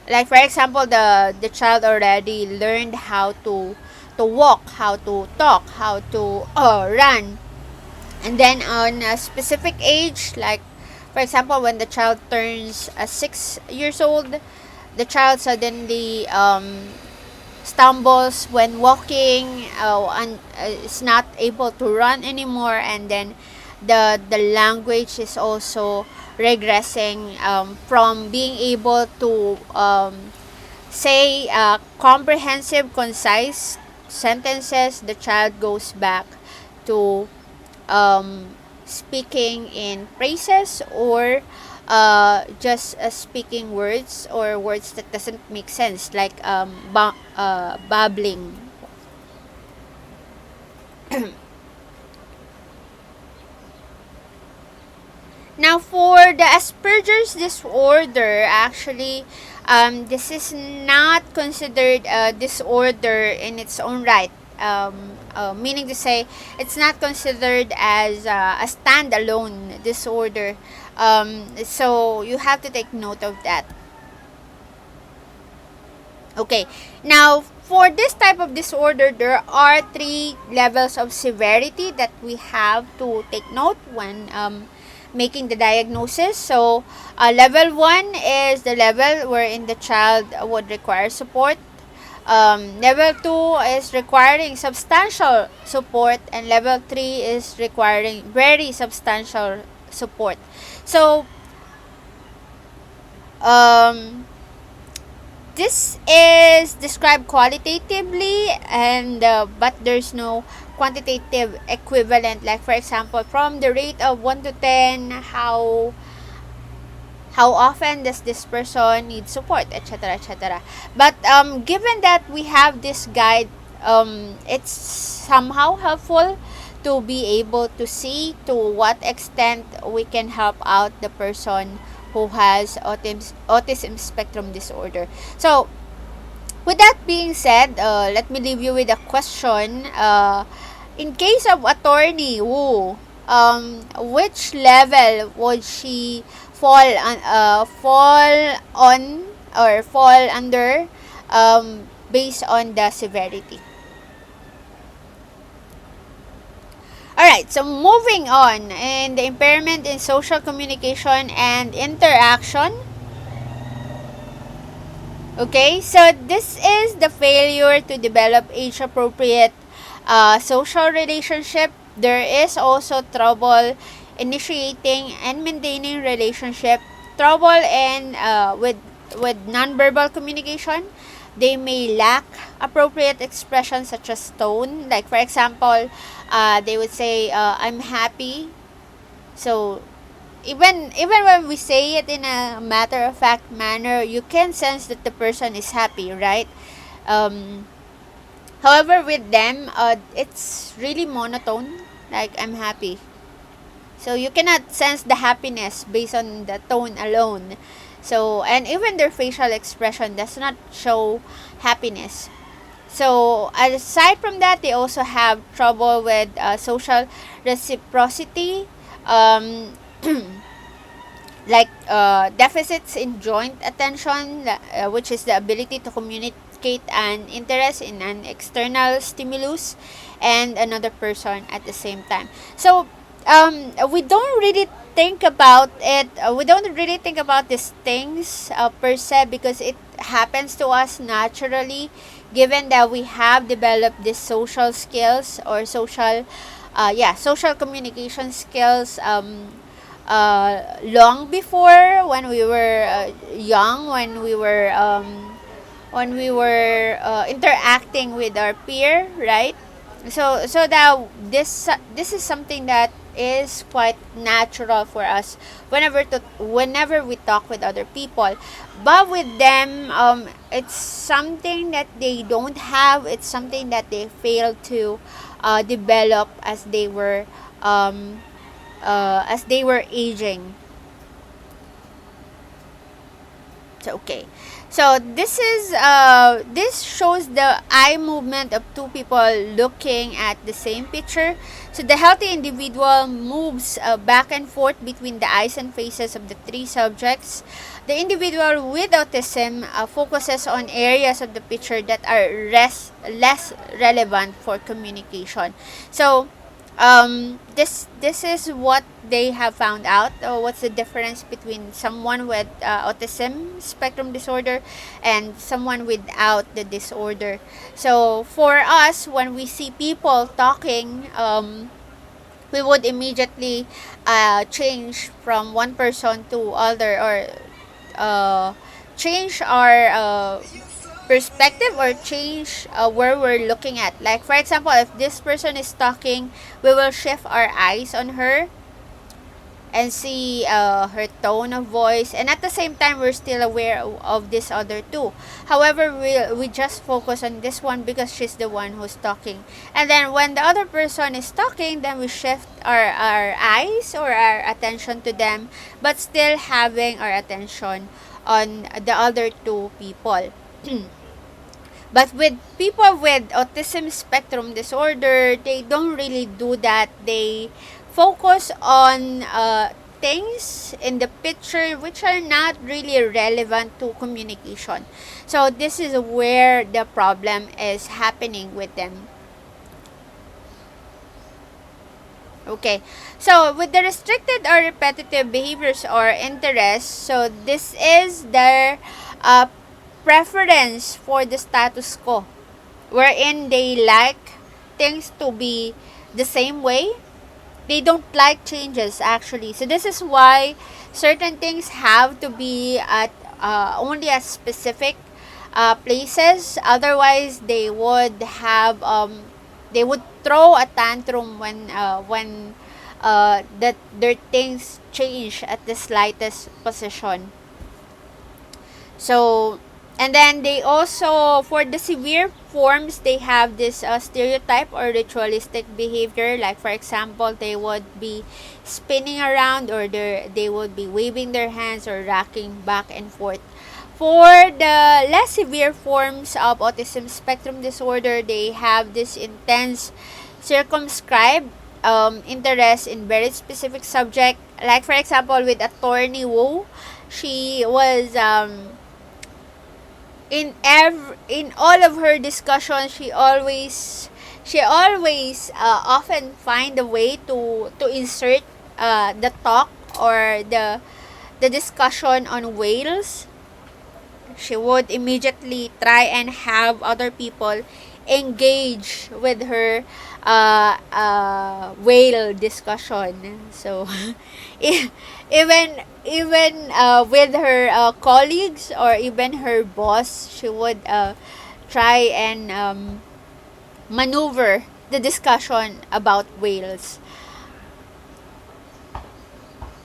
Like for example, the child already learned how to walk, how to talk, how to run, and then on a specific age, like for example when the child turns 6 years old, the child suddenly stumbles when walking, and is not able to run anymore, and then the language is also regressing, from being able to say comprehensive, concise sentences. The child goes back to speaking in phrases, or just speaking words, or words that doesn't make sense, like babbling. Now, for the Asperger's disorder, actually, this is not considered a disorder in its own right. Meaning to say, it's not considered as a standalone disorder. So you have to take note of that. Okay, now for this type of disorder, there are 3 levels of severity that we have to take note when making the diagnosis. So, level 1 is the level wherein the child would require support. Level 2 is requiring substantial support, and level 3 is requiring very substantial support. So, this is described qualitatively, and but there's no quantitative equivalent. Like for example, from the rate of 1 to 10, how often does this person need support, etc., etc. But given that we have this guide, it's somehow helpful to be able to see to what extent we can help out the person who has autism spectrum disorder. So, with that being said, let me leave you with a question. In case of Attorney Wu, which level would she fall on, or fall under, based on the severity? Alright, so moving on, and the impairment in social communication and interaction. Okay, so this is the failure to develop age-appropriate social relationship. There is also trouble initiating and maintaining relationship, trouble in with nonverbal communication. They may lack appropriate expression such as tone. Like for example, they would say, "I'm happy." So even when we say it in a matter of fact manner, you can sense that the person is happy, right? However, with them, it's really monotone. Like, "I'm happy." So you cannot sense the happiness based on the tone alone. So, and even their facial expression does not show happiness. So, aside from that, they also have trouble with social reciprocity, um, like deficits in joint attention, which is the ability to communicate an interest in an external stimulus and another person at the same time. So, we don't really think about it. We don't really think about these things per se, because it happens to us naturally, given that we have developed these social skills, or social communication skills, long before, when we were young, when we were interacting with our peer, right? So that this is something that is quite natural for us whenever we talk with other people. But with them, it's something that they don't have. It's something that they failed to develop as they were aging. So, okay. So this shows the eye movement of two people looking at the same picture. So the healthy individual moves back and forth between the eyes and faces of the three subjects. The individual with autism focuses on areas of the picture that are less relevant for communication. So this is what they have found out. What's the difference between someone with autism spectrum disorder and someone without the disorder? So for us, when we see people talking, we would immediately change from one person to other, or change our perspective, or change where we're looking at. Like, for example, if this person is talking, we will shift our eyes on her and see her tone of voice, and at the same time we're still aware of this other two. However, we just focus on this one because she's the one who's talking, and then when the other person is talking, then we shift our eyes or our attention to them, but still having our attention on the other two people. But with people with autism spectrum disorder, they don't really do that. They focus on things in the picture which are not really relevant to communication. So this is where the problem is happening with them. Okay, so with the restricted or repetitive behaviors or interests, so this is their uh, preference for the status quo, wherein they like things to be the same way. They don't like changes, actually. So this is why certain things have to be at only at specific places. Otherwise, they would throw a tantrum when that their things change at the slightest position. So, and then they also, for the severe forms, they have this stereotype or ritualistic behavior. Like, for example, they would be spinning around, or they would be waving their hands or rocking back and forth. For the less severe forms of autism spectrum disorder, they have this intense, circumscribed interest in very specific subject. Like, for example, with Attorney Wu, she was in all of her discussions, she always often find a way to insert the talk, or the discussion on whales. She would immediately try and have other people engage with her whale discussion. So even with her colleagues, or even her boss, she would try and maneuver the discussion about whales.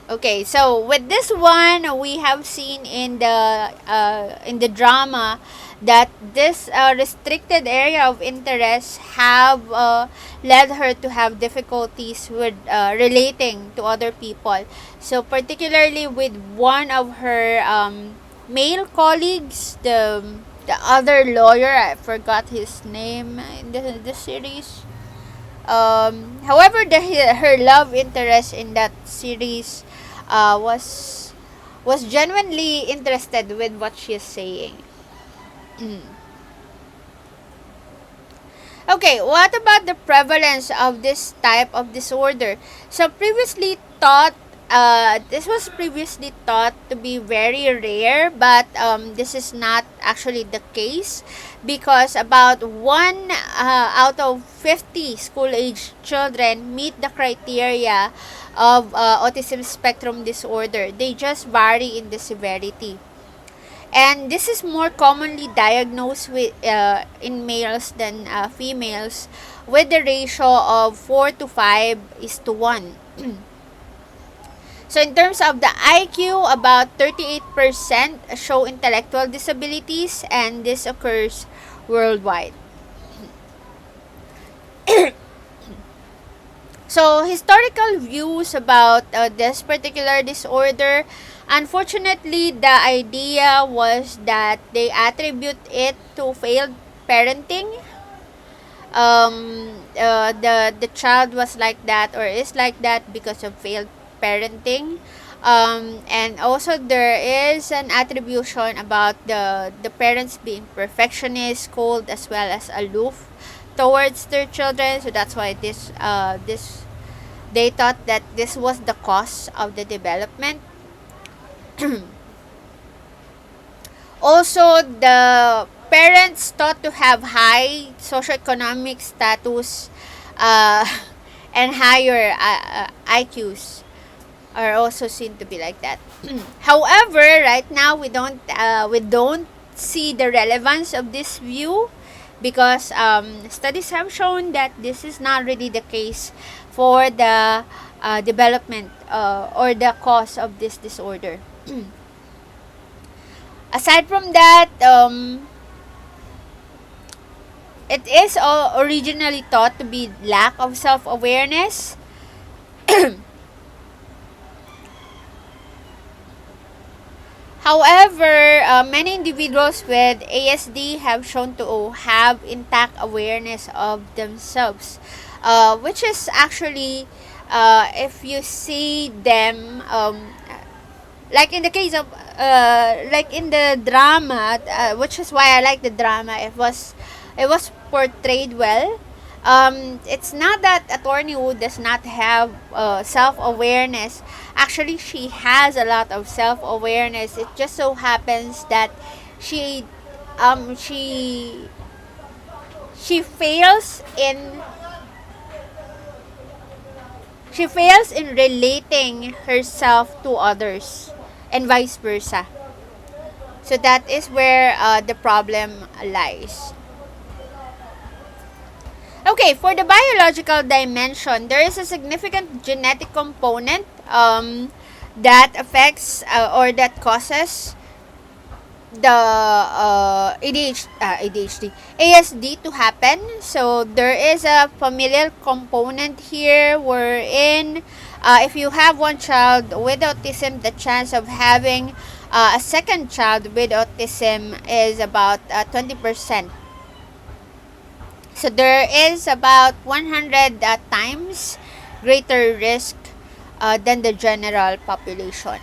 Okay, so with this one, we have seen in the drama that this restricted area of interest have led her to have difficulties with relating to other people. So particularly with one of her male colleagues, the other lawyer, I forgot his name in the series. However, her love interest in that series was genuinely interested with what she is saying. Okay, what about the prevalence of this type of disorder? So this was previously thought to be very rare, but this is not actually the case, because about 1 out of 50 school-age children meet the criteria of autism spectrum disorder. They just vary in the severity. And this is more commonly diagnosed with in males than females, with the ratio of 4 to 5 is to 1. So in terms of the IQ, about 38% show intellectual disabilities, and this occurs worldwide. So historical views about this particular disorder, unfortunately, the idea was that they attribute it to failed parenting. The child was like that or is like that because of failed parenting. And also there is an attribution about the parents being perfectionist, cold, as well as aloof towards their children. So that's why this they thought that this was the cause of the development. Also, the parents thought to have high socioeconomic status, uh, and higher IQs are also seen to be like that. However, right now we don't see the relevance of this view, because studies have shown that this is not really the case for the development or the cause of this disorder. Aside from that, it is originally thought to be lack of self-awareness. However, many individuals with ASD have shown to have intact awareness of themselves, which is actually, if you see them, like in the case of, like in the drama, which is why I like the drama. It was portrayed well. It's not that Attorney Wu does not have self-awareness. Actually, she has a lot of self-awareness. It just so happens that she um she she fails in she fails in relating herself to others, and vice versa. So that is where the problem lies. Okay, for the biological dimension, there is a significant genetic component that affects or that causes the ASD to happen. So there is a familial component here, wherein if you have one child with autism, the chance of having a second child with autism is about 20%. So there is about 100 times greater risk than the general population.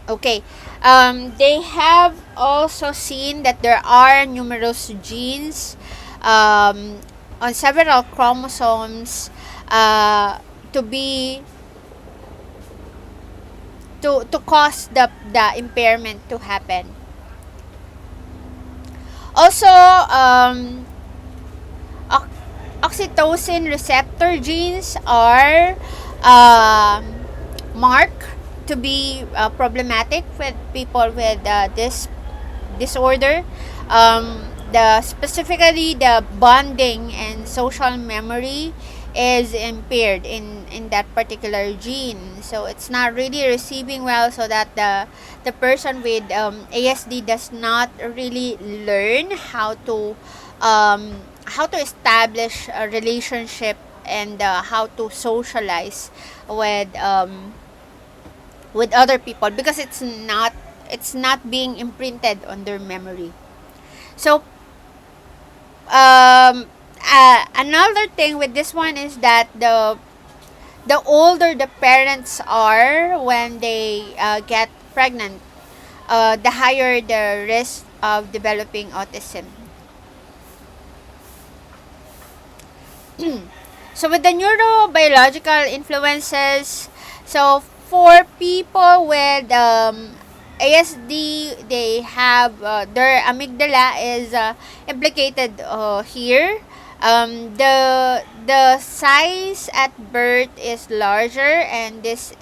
Okay. They have also seen that there are numerous genes on several chromosomes to be to cause the impairment to happen. Also, oxytocin receptor genes are marked to be problematic with people with this disorder. Specifically the bonding and social memory is impaired in that particular gene, so it's not really receiving well, so that the person with ASD does not really learn how to establish a relationship, and how to socialize with other people, because it's not being imprinted on their memory. So another thing with this one is that the older the parents are when they get pregnant, the higher the risk of developing autism. So with the neurobiological influences, so for people with ASD, they have their amygdala is implicated here. The size at birth is larger, and this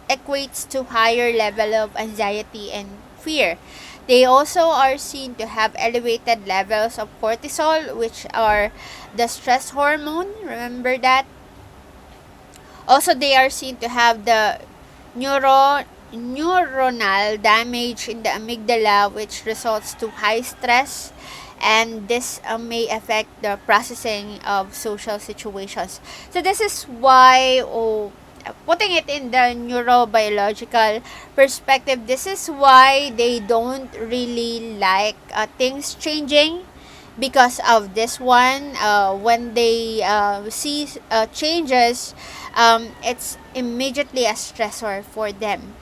equates to higher level of anxiety and fear. They also are seen to have elevated levels of cortisol, which are the stress hormone. Remember that? Also, they are seen to have the neuronal damage in the amygdala, which results to high stress, and this may affect the processing of social situations. So this is why, putting it in the neurobiological perspective, this is why they don't really like things changing. Because of this one, when they see changes, it's immediately a stressor for them.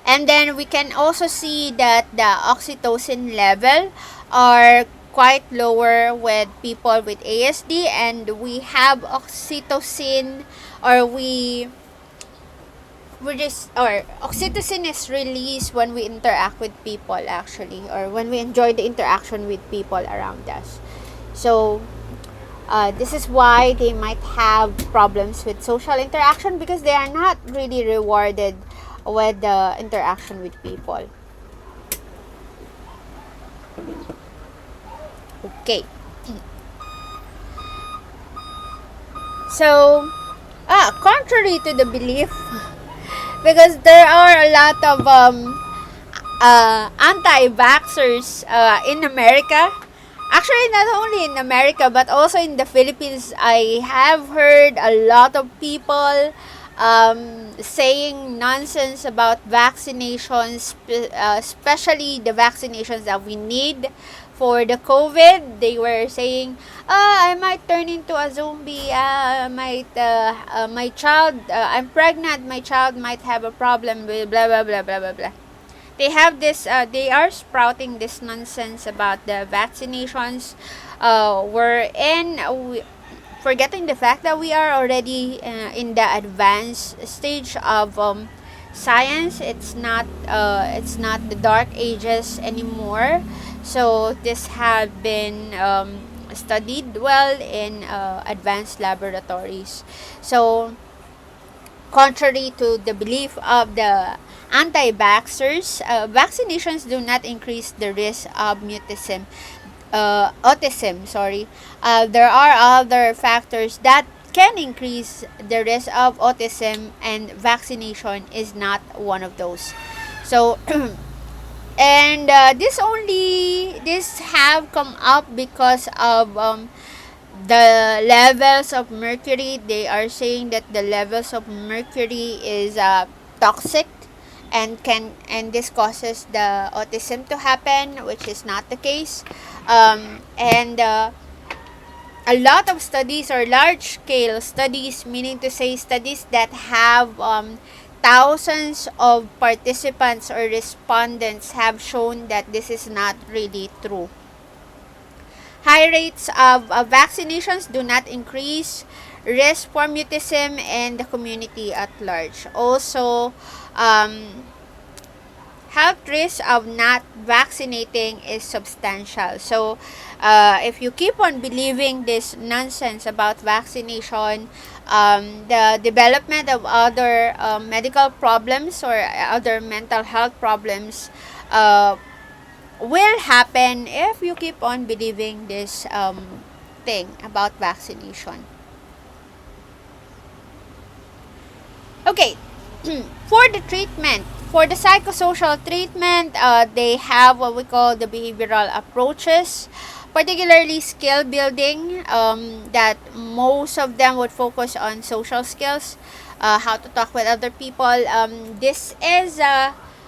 And then we can also see that the oxytocin level are quite lower with people with ASD, and we have oxytocin, or or oxytocin is released when we interact with people, actually, or when we enjoy the interaction with people around us. So this is why they might have problems with social interaction, because they are not really rewarded with the interaction with people. Okay. So, contrary to the belief, because there are a lot of anti-vaxxers in America. Actually, not only in America, but also in the Philippines. I have heard a lot of people saying nonsense about vaccinations, especially the vaccinations that we need for the COVID. They were saying, I might turn into a zombie. My child, I'm pregnant. My child might have a problem with blah blah blah blah blah blah. They have this. They are sprouting this nonsense about the vaccinations. Forgetting the fact that we are already in the advanced stage of science. It's not the dark ages anymore. So this had been studied well in advanced laboratories. So contrary to the belief of the anti-vaxxers, vaccinations do not increase the risk of autism. Sorry, there are other factors that can increase the risk of autism, and vaccination is not one of those. So, and this have come up because of the levels of mercury. They are saying that the levels of mercury is toxic, and this causes the autism to happen, which is not the case. And a lot of studies, or large scale studies, meaning to say studies that have thousands of participants or respondents, have shown that this is not really true. High rates of vaccinations do not increase risk for mutism in the community at large. Also, health risk of not vaccinating is substantial. So, if you keep on believing this nonsense about vaccination, the development of other medical problems or other mental health problems will happen if you keep on believing this thing about vaccination. Okay, for the treatment, for the psychosocial treatment, they have what we call the behavioral approaches, particularly skill building, that most of them would focus on social skills, how to talk with other people. This is,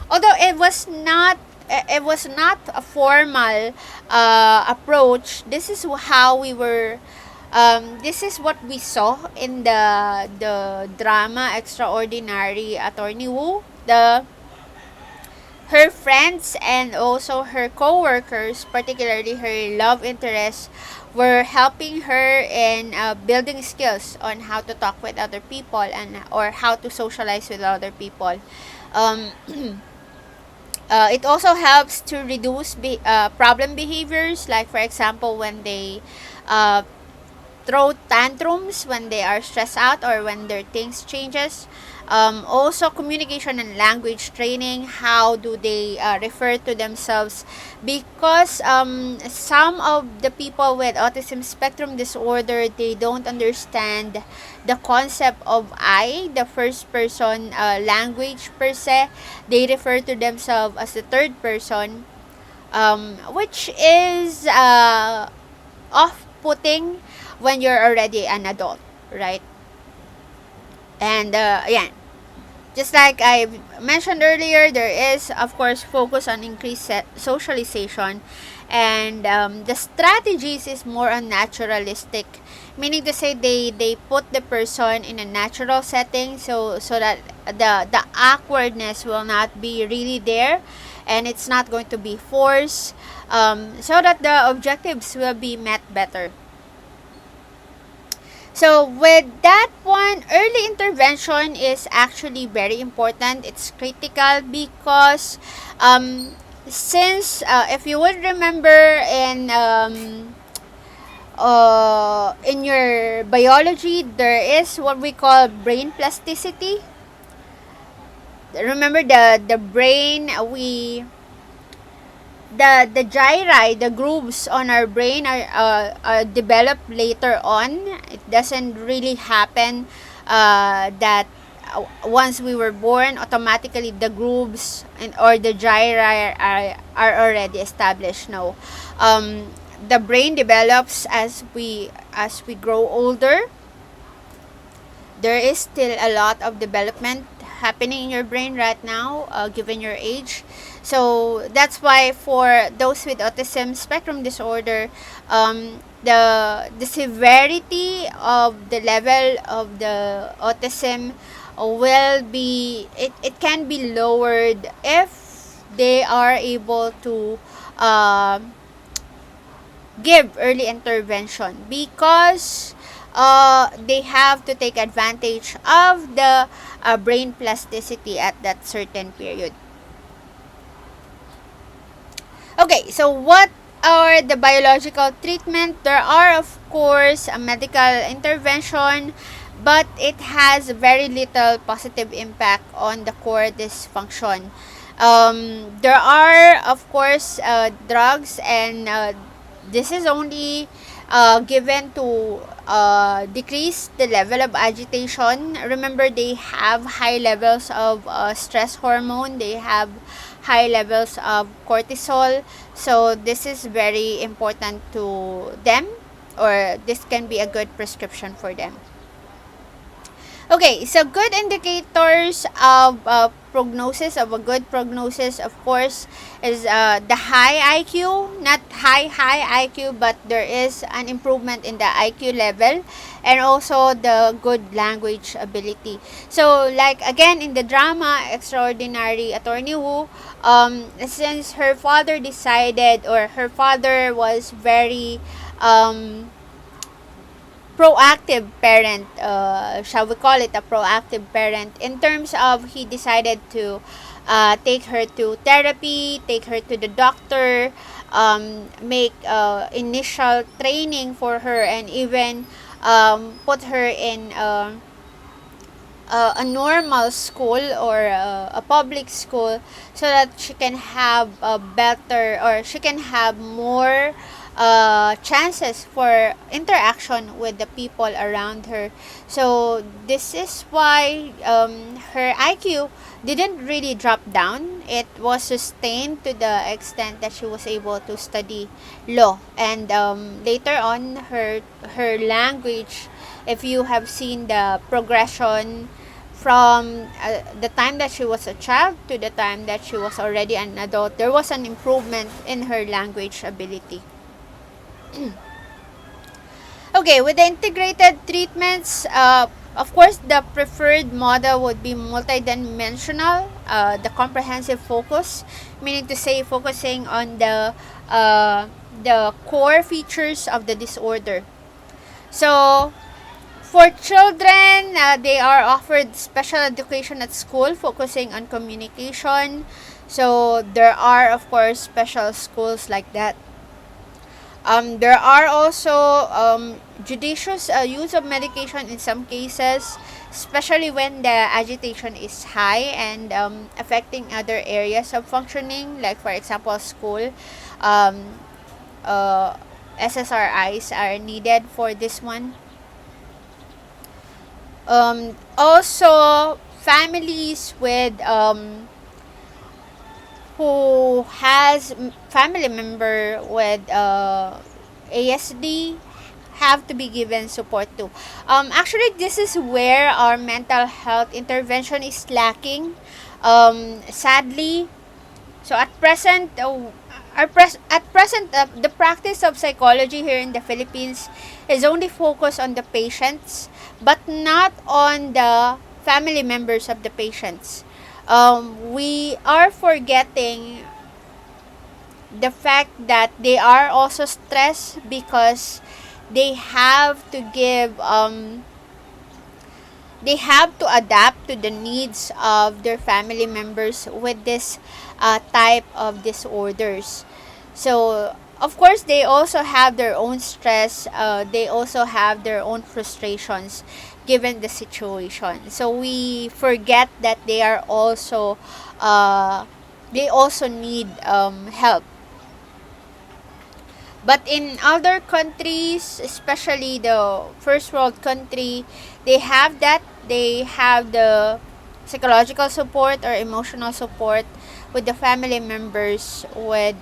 although it was not a formal approach, this is how we were this is what we saw in the drama Extraordinary Attorney Woo. her friends and also her co-workers, particularly her love interests, were helping her in building skills on how to talk with other people and or how to socialize with other people. Um, it also helps to reduce problem behaviors, like for example when they uh, throw tantrums when they are stressed out or when their things changes. Also communication and language training, how do they refer to themselves, because some of the people with autism spectrum disorder, they don't understand the concept of I, the first person language per se. They refer to themselves as the third person, which is off-putting when you're already an adult, right? And yeah, just like I mentioned earlier, there is of course focus on increased socialization, and the strategies is more on naturalistic, meaning to say they put the person in a natural setting, so that the awkwardness will not be really there, and it's not going to be forced, so that the objectives will be met better. So with that one, early intervention is actually very important. It's critical because since if you would remember in your biology, there is what we call brain plasticity. Remember the brain, the gyri, the grooves on our brain are developed later on. It doesn't really happen that once we were born, automatically the grooves or the gyri are already established. No, the brain develops as we grow older. There is still a lot of development happening in your brain right now, given your age. So that's why for those with autism spectrum disorder, the severity of the level of the autism will be, it can be lowered if they are able to give early intervention, because they have to take advantage of the brain plasticity at that certain period. Okay, so what are the biological treatment? There are of course a medical intervention, but it has very little positive impact on the core dysfunction. There are of course drugs, and this is only given to decrease the level of agitation. Remember, they have high levels of stress hormone, they have high levels of cortisol, so this is very important to them, or this can be a good prescription for them. Okay, so good indicators of prognosis, of a good prognosis, of course, is the high IQ, not high IQ, but there is an improvement in the IQ level, and also the good language ability. So, like again in the drama Extraordinary Attorney Woo, since her father decided, or her father was very proactive parent, shall we call it a proactive parent, in terms of he decided to take her to therapy, take her to the doctor, make initial training for her, and even put her in a normal school, or a public school, so that she can have a better, or she can have more chances for interaction with the people around her. So this is why her IQ didn't really drop down. It was sustained to the extent that she was able to study law, and later on her language, if you have seen the progression from the time that she was a child to the time that she was already an adult, there was an improvement in her language ability. Okay, with the integrated treatments, of course, the preferred model would be multidimensional. the comprehensive focus, meaning to say focusing on the core features of the disorder. So for children, they are offered special education at school focusing on communication. So there are, of course, special schools like that. There are also judicious use of medication in some cases, especially when the agitation is high and affecting other areas of functioning, like for example school. Um, SSRIs are needed for this one. Also, families with who has family member with ASD have to be given support too. Actually, this is where our mental health intervention is lacking. Sadly, so at present, the practice of psychology here in the Philippines is only focused on the patients, but not on the family members of the patients. We are forgetting the fact that they are also stressed because they have to give they have to adapt to the needs of their family members with this type of disorders. So, of course, they also have their own stress. They also have their own frustrations given the situation. So we forget that they also need help. But in other countries, especially the first world country, they have that. They have the psychological support or emotional support with the family members with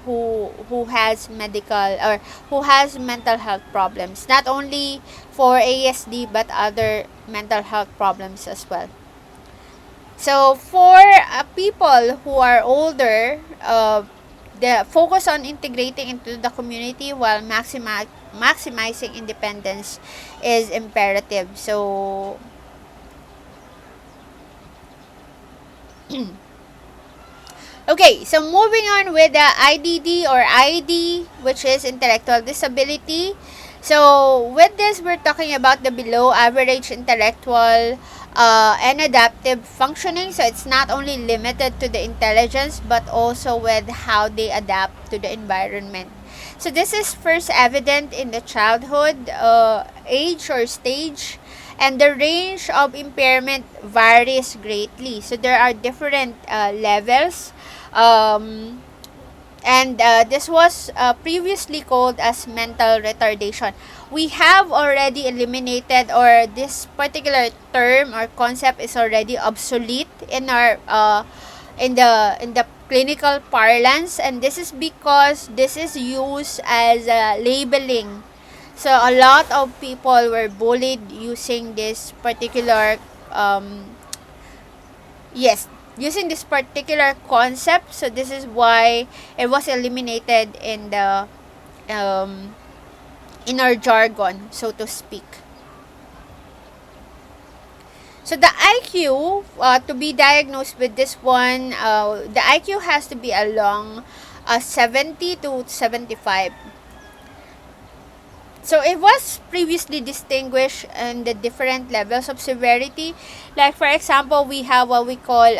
who has medical or who has mental health problems. Not only for ASD but other mental health problems as well. So for people who are older, the focus on integrating into the community while maximizing independence is imperative. So okay, so moving on with the IDD or ID, which is intellectual disability. So with this, we're talking about the below average intellectual and adaptive functioning. So it's not only limited to the intelligence, but also with how they adapt to the environment. So this is first evident in the childhood age or stage, and the range of impairment varies greatly. So there are different levels. And this was previously called as mental retardation. We have already eliminated, or this particular term or concept is already obsolete in our in the clinical parlance, and this is because this is used as labeling. So a lot of people were bullied using this particular yes, using this particular concept. So this is why it was eliminated in our jargon, so to speak. So the IQ, to be diagnosed with this one, the IQ has to be along 70 to 75. So it was previously distinguished in the different levels of severity. Like for example, we have what we call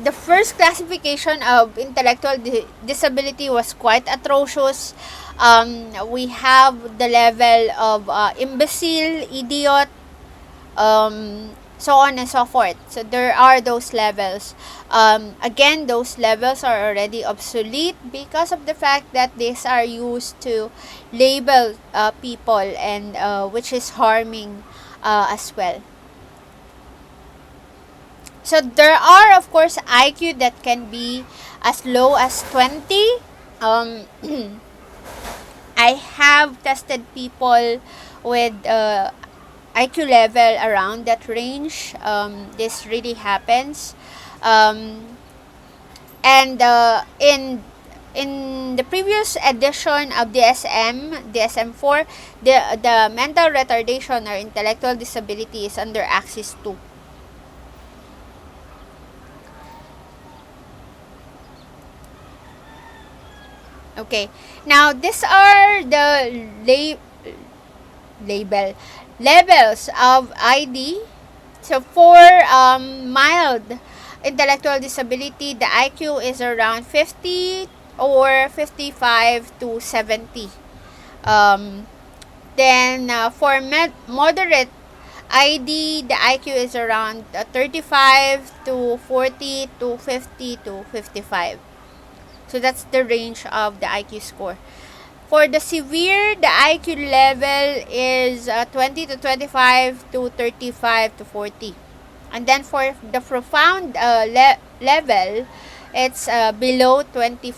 the first classification of intellectual disability was quite atrocious. We have the level of imbecile, idiot, so on and so forth. So there are those levels. Again, those levels are already obsolete because of the fact that these are used to label people, and which is harming as well. So there are, of course, IQ that can be as low as 20. I have tested people with IQ level around that range. This really happens. And in the previous edition of DSM-4, the mental retardation or intellectual disability is under Axis 2. Okay, now these are the label levels of ID. So for mild intellectual disability, the IQ is around 50 or 55 to 70. Then for moderate ID, the IQ is around 35 to 40 to 50 to 55. So that's the range of the IQ score. For the severe, the IQ level is 20 to 25 to 35 to 40. And then for the profound level, it's below 20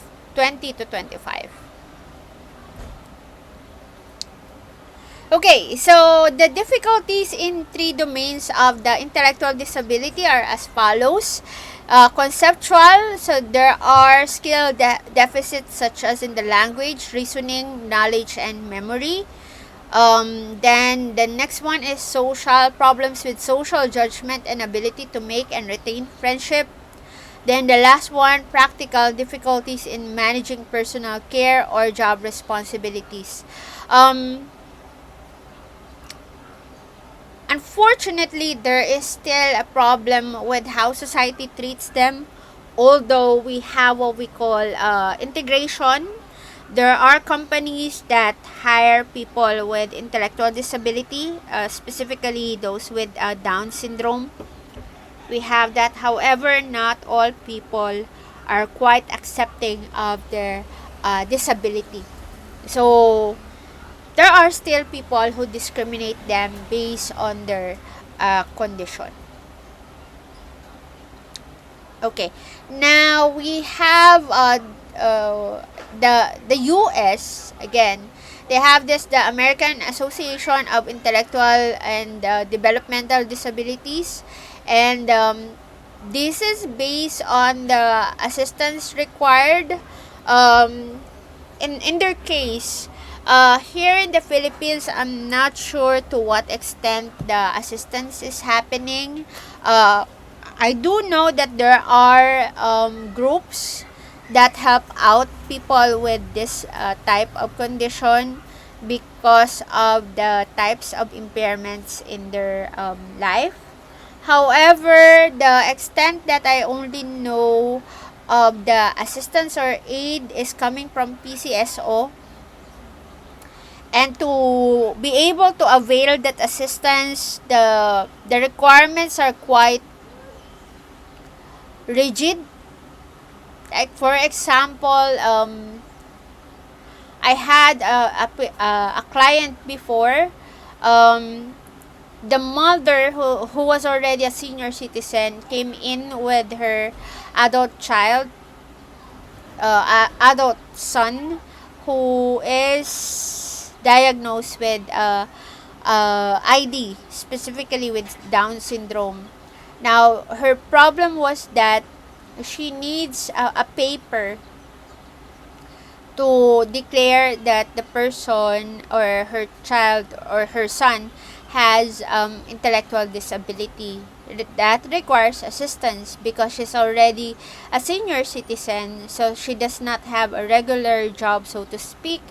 to 25. Okay, so the difficulties in 3 domains of the intellectual disability are as follows. Conceptual, so there are skill deficits such as in the language, reasoning, knowledge, and memory. Then the next one is social, problems with social judgment and ability to make and retain friendship. Then the last one, practical, difficulties in managing personal care or job responsibilities. Unfortunately, there is still a problem with how society treats them. Although we have what we call integration, there are companies that hire people with intellectual disability, specifically those with Down syndrome. We have that. However, not all people are quite accepting of their disability. So, there are still people who discriminate them based on their condition. Okay, now we have the U.S. again. They have this, the American Association of Intellectual and Developmental Disabilities, and this is based on the assistance required. In their case, here in the Philippines, I'm not sure to what extent the assistance is happening. I do know that there are groups that help out people with this type of condition because of the types of impairments in their life. However, the extent that I only know of the assistance or aid is coming from PCSO, and to be able to avail that assistance, the requirements are quite rigid. Like for example, I had a client before. The mother who was already a senior citizen came in with her adult child, adult son, who is diagnosed with ID, specifically with Down syndrome. Now, her problem was that she needs a paper to declare that the person or her child or her son has intellectual disability. That requires assistance because she's already a senior citizen, so she does not have a regular job, so to speak.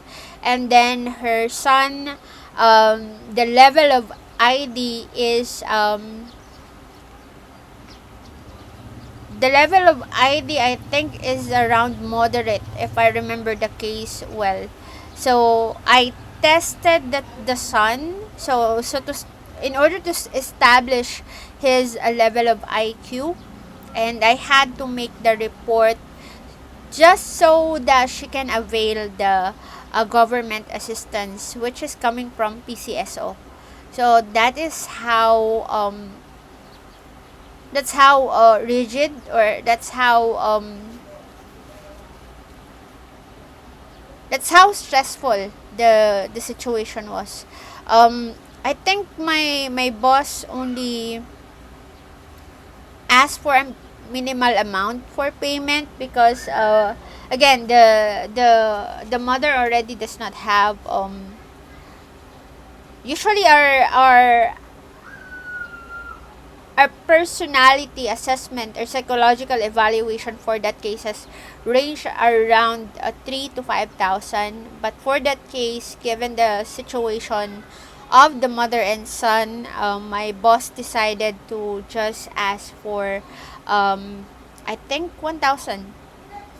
And then her son, the level of ID is the level of ID, I think, is around moderate, if I remember the case well. So I tested the son, in order to establish his level of IQ, and I had to make the report just so that she can avail the government assistance, which is coming from PCSO. So that is how rigid, or that's how stressful the situation was. I think my boss only asked for a minimal amount for payment because again, the mother already does not have usually our personality assessment or psychological evaluation for that cases range around 3 to 5,000. But for that case, given the situation of the mother and son, my boss decided to just ask for, I think 1,000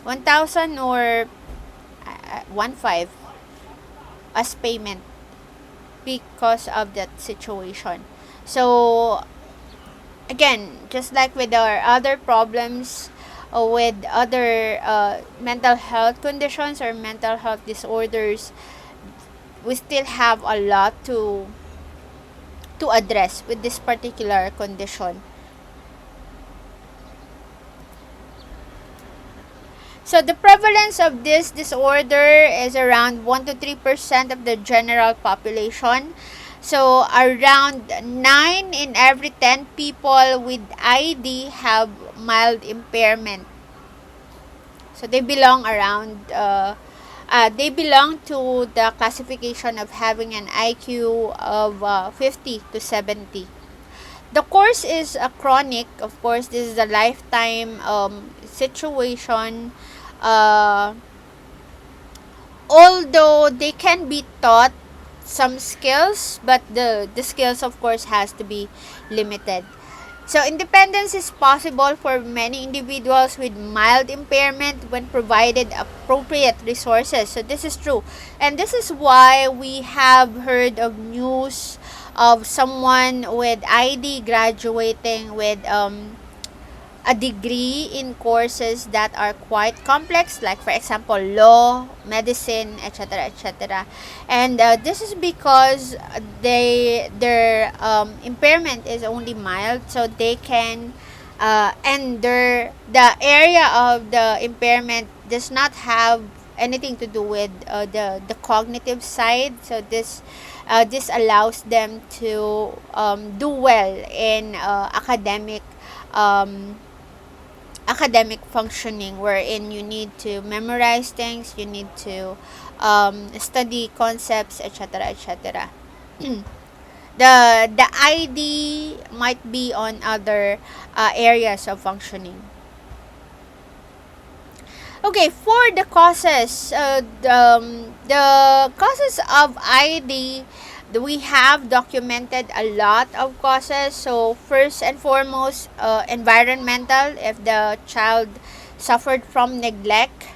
or 1,500 as payment because of that situation. So again, just like with our other problems, with other mental health conditions or mental health disorders, we still have a lot to address with this particular condition. So the prevalence of this disorder is around 1 to 3% of the general population. So around 9 in every 10 people with ID have mild impairment. So they belong to the classification of having an IQ of 50 to 70. The course is a chronic. Of course, this is a lifetime situation. Uh, Although they can be taught some skills, but the skills of course has to be limited. So independence is possible for many individuals with mild impairment when provided appropriate resources. So this is true. And this is why we have heard of news of someone with ID graduating with a degree in courses that are quite complex, like for example law, medicine, etc., etc. And this is because their impairment is only mild, so they can and the area of the impairment does not have anything to do with the cognitive side. So this allows them to do well in academic functioning, wherein you need to memorize things, you need to study concepts, etc., etc. The ID might be on other areas of functioning. Okay, for the causes, the causes of ID, we have documented a lot of causes. So first and foremost, environmental. If the child suffered from neglect,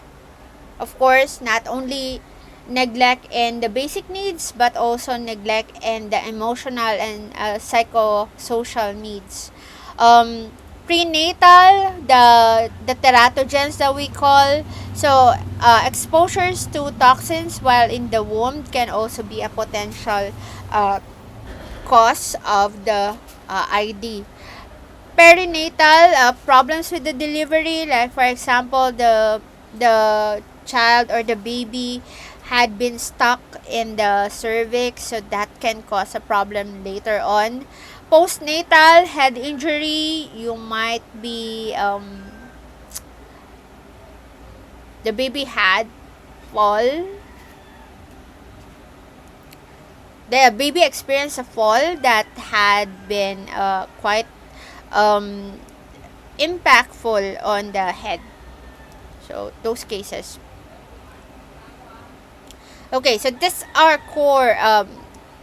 of course, not only neglect in the basic needs, but also neglect in the emotional and psychosocial needs. Prenatal, the teratogens that we call. So exposures to toxins while in the womb can also be a potential uh, cause of the ID. Perinatal, problems with the delivery, like for example the child or the baby had been stuck in the cervix, so that can cause a problem later on. Postnatal, head injury, you might be the baby had fall, the baby experienced a fall that had been quite um, impactful on the head. So those cases. Okay, so these are core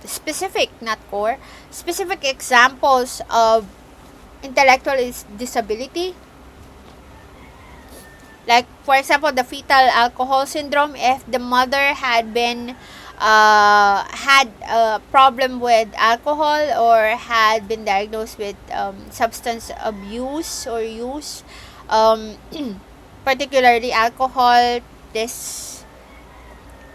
specific, not core, specific examples of intellectual disability. Like for example, the fetal alcohol syndrome. If the mother had been had a problem with alcohol or had been diagnosed with substance abuse or use, particularly alcohol, this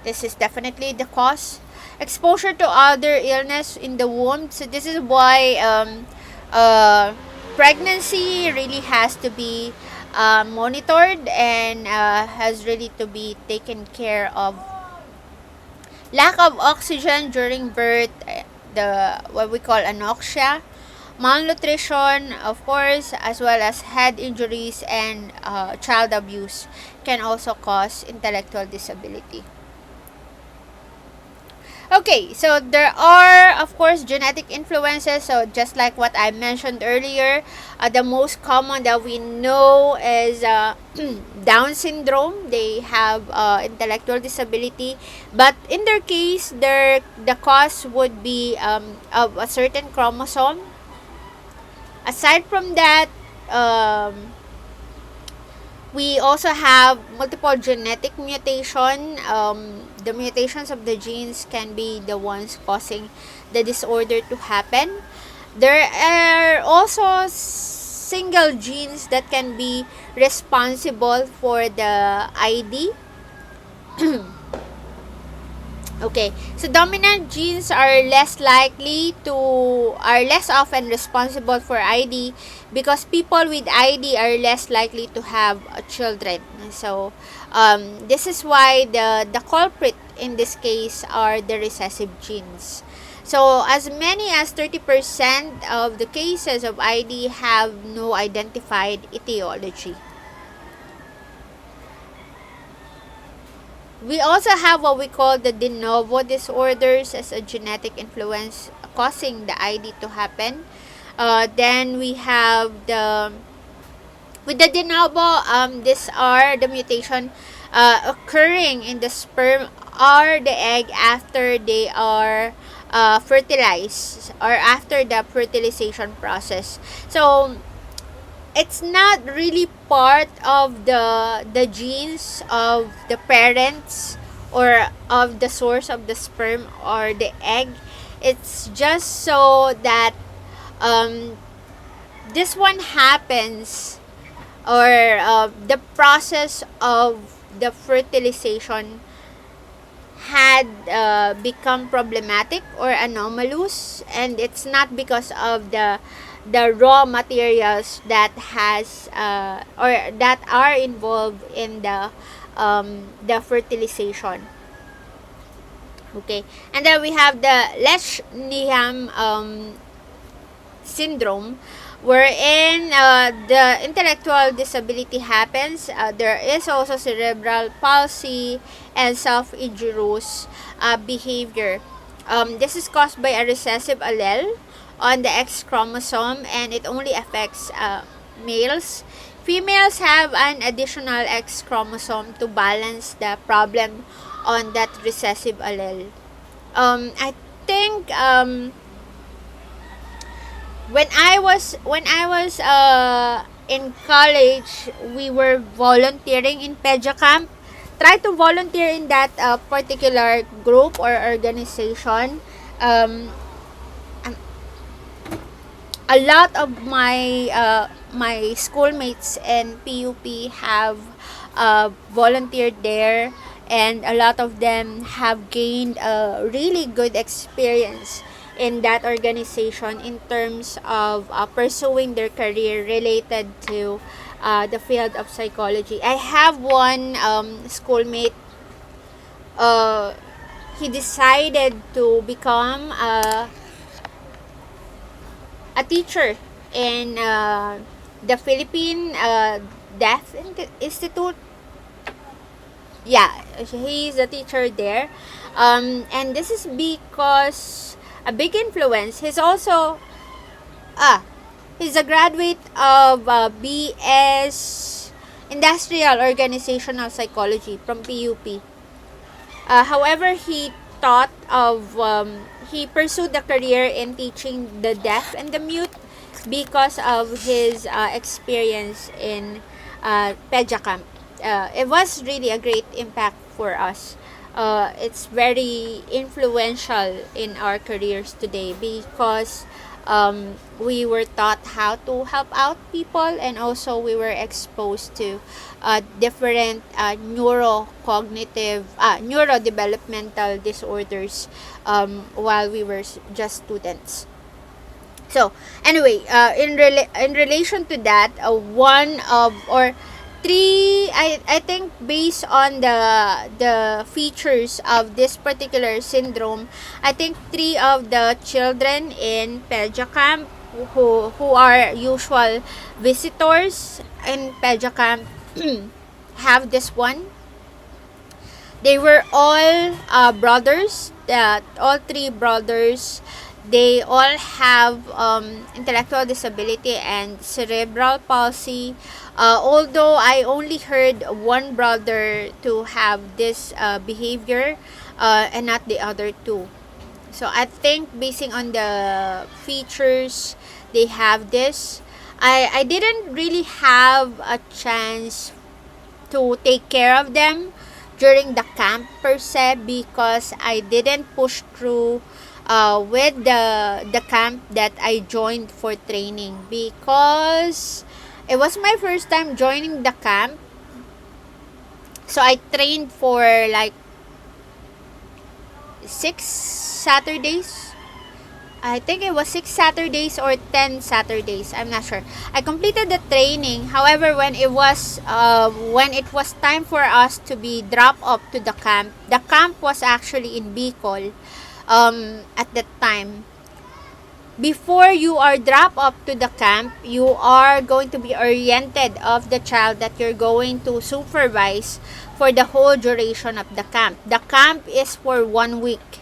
is definitely the cause. Exposure to other illness in the womb. So this is why pregnancy really has to be monitored and has really to be taken care of. Lack of oxygen during birth, the what we call anoxia. Malnutrition, of course, as well as head injuries and child abuse can also cause intellectual disability. Okay, so there are, of course, genetic influences. So just like what I mentioned earlier, the most common that we know is Down syndrome. They have intellectual disability, but in their case, the cause would be of a certain chromosome. Aside from that, we also have multiple genetic mutation. The mutations of the genes can be the ones causing the disorder to happen. There are also single genes that can be responsible for the ID. Okay, so dominant genes are less often responsible for ID because people with ID are less likely to have children. So this is why the culprit in this case are the recessive genes. So as many as 30% of the cases of ID have no identified etiology. We also have what we call the de novo disorders as a genetic influence causing the ID to happen. Then we have with the de novo, these are the mutation occurring in the sperm or the egg after they are fertilized or after the fertilization process. So it's not really part of the genes of the parents or of the source of the sperm or the egg. It's just so that um, this one happens, or the process of the fertilization had become problematic or anomalous, and it's not because of the raw materials that has or that are involved in the fertilization. Okay, and then we have the Lesch-Nyhan syndrome, wherein the intellectual disability happens. There is also cerebral palsy and self-injurious behavior. This is caused by a recessive allele on the X chromosome, and it only affects males. Females have an additional X chromosome to balance the problem on that recessive allele. I think when I was in college, we were volunteering in Pedia Camp. Try to volunteer in that particular group or organization. Um, a lot of my schoolmates and PUP have volunteered there, and a lot of them have gained a really good experience in that organization in terms of pursuing their career related to the field of psychology. I have one schoolmate. Uh, he decided to become a teacher in the Philippine Deaf Institute. Yeah, he's a teacher there. And this is because a big influence. He's a graduate of BS Industrial Organizational Psychology from PUP. However, he pursued a career in teaching the deaf and the mute because of his experience in Pedia Camp. It was really a great impact for us. It's very influential in our careers today because we were taught how to help out people, and also we were exposed to different neurodevelopmental disorders while we were just students. So anyway, in relation to that, one of or three, I think based on the features of this particular syndrome, I think three of the children in Pedia Camp who are usual visitors in Pedja Camp have this one. They were all brothers. That all three brothers, they all have intellectual disability and cerebral palsy. Although I only heard one brother to have this behavior, and not the other two. So I think basing on the features they have this, I didn't really have a chance to take care of them during the camp per se, because I didn't push through with the camp that I joined for training, because it was my first time joining the camp. So I trained for like 6 Saturdays. I think it was 6 Saturdays or 10 Saturdays. I'm not sure. I completed the training. However, when it was time for us to be dropped off to the camp was actually in Bicol. At that time, before you are dropped off to the camp, you are going to be oriented of the child that you're going to supervise for the whole duration of the camp. The camp is for 1 week,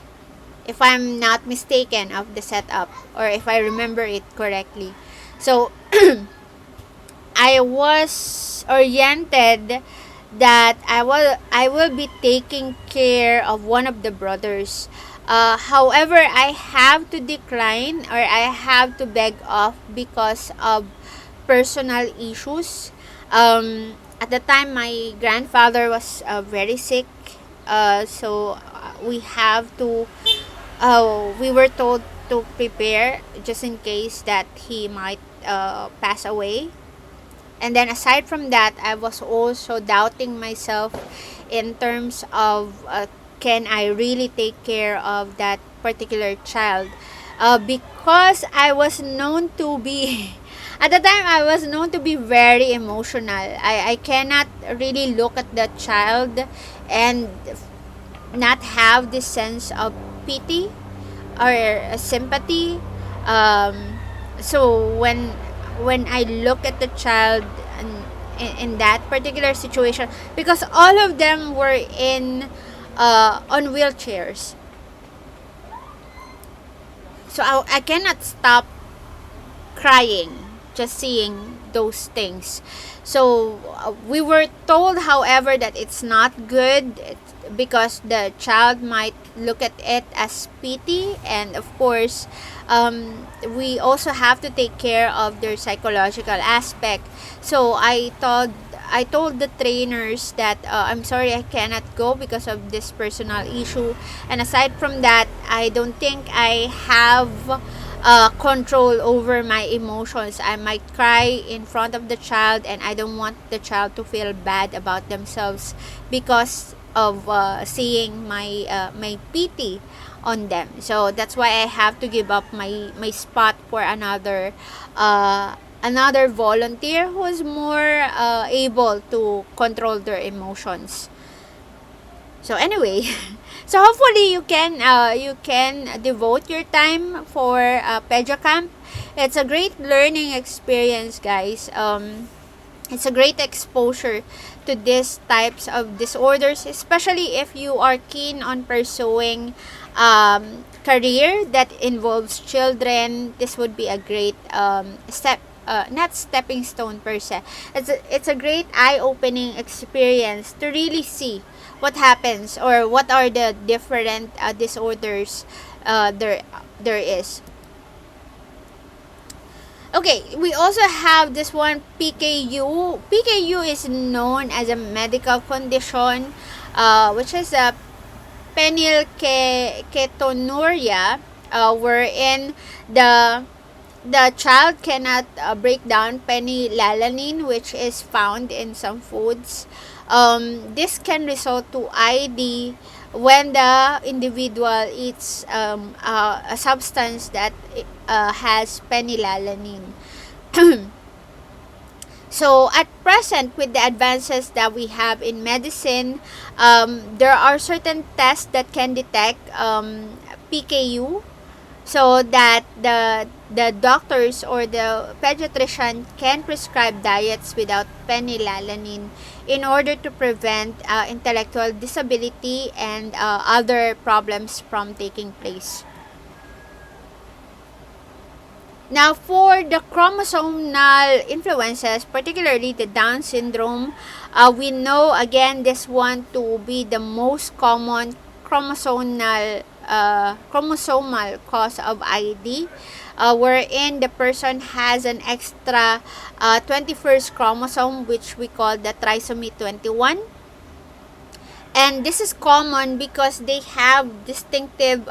if I'm not mistaken, of the setup, or if I remember it correctly. So I was oriented that I will be taking care of one of the brothers. However, I have to decline, or I have to beg off because of personal issues. At the time, my grandfather was very sick. So we have to we were told to prepare just in case that he might pass away. And then aside from that, I was also doubting myself in terms of can I really take care of that particular child, because I was known to be at the time I was known to be very emotional. I cannot really look at the child and not have this sense of pity or sympathy. So when I look at the child in that particular situation, because all of them were in on wheelchairs, so I cannot stop crying just seeing those things. So we were told, however, that it's not good, because the child might look at it as pity, and of course we also have to take care of their psychological aspect. So I told the trainers that I'm sorry, I cannot go because of this personal issue, and aside from that, I don't think I have control over my emotions. I might cry in front of the child, and I don't want the child to feel bad about themselves because of seeing my pity on them. So that's why I have to give up my spot for another volunteer who's more able to control their emotions. So anyway, so hopefully you can devote your time for Pedja Camp. It's a great learning experience, guys. It's a great exposure to these types of disorders, especially if you are keen on pursuing career that involves children. This would be a great step, not stepping stone per se. It's a great eye-opening experience to really see what happens, or what are the different disorders there is. Okay, we also have this one, PKU. PKU is known as a medical condition, which is a phenylketonuria, wherein the child cannot break down phenylalanine, which is found in some foods. This can result to IED when the individual eats a substance that has phenylalanine. So at present, with the advances that we have in medicine, there are certain tests that can detect PKU, so that the doctors or the pediatrician can prescribe diets without phenylalanine in order to prevent intellectual disability and other problems from taking place. Now, for the chromosomal influences, particularly the Down syndrome, we know again this one to be the most common chromosomal cause of ID, wherein the person has an extra 21st chromosome, which we call the trisomy 21. And this is common because they have distinctive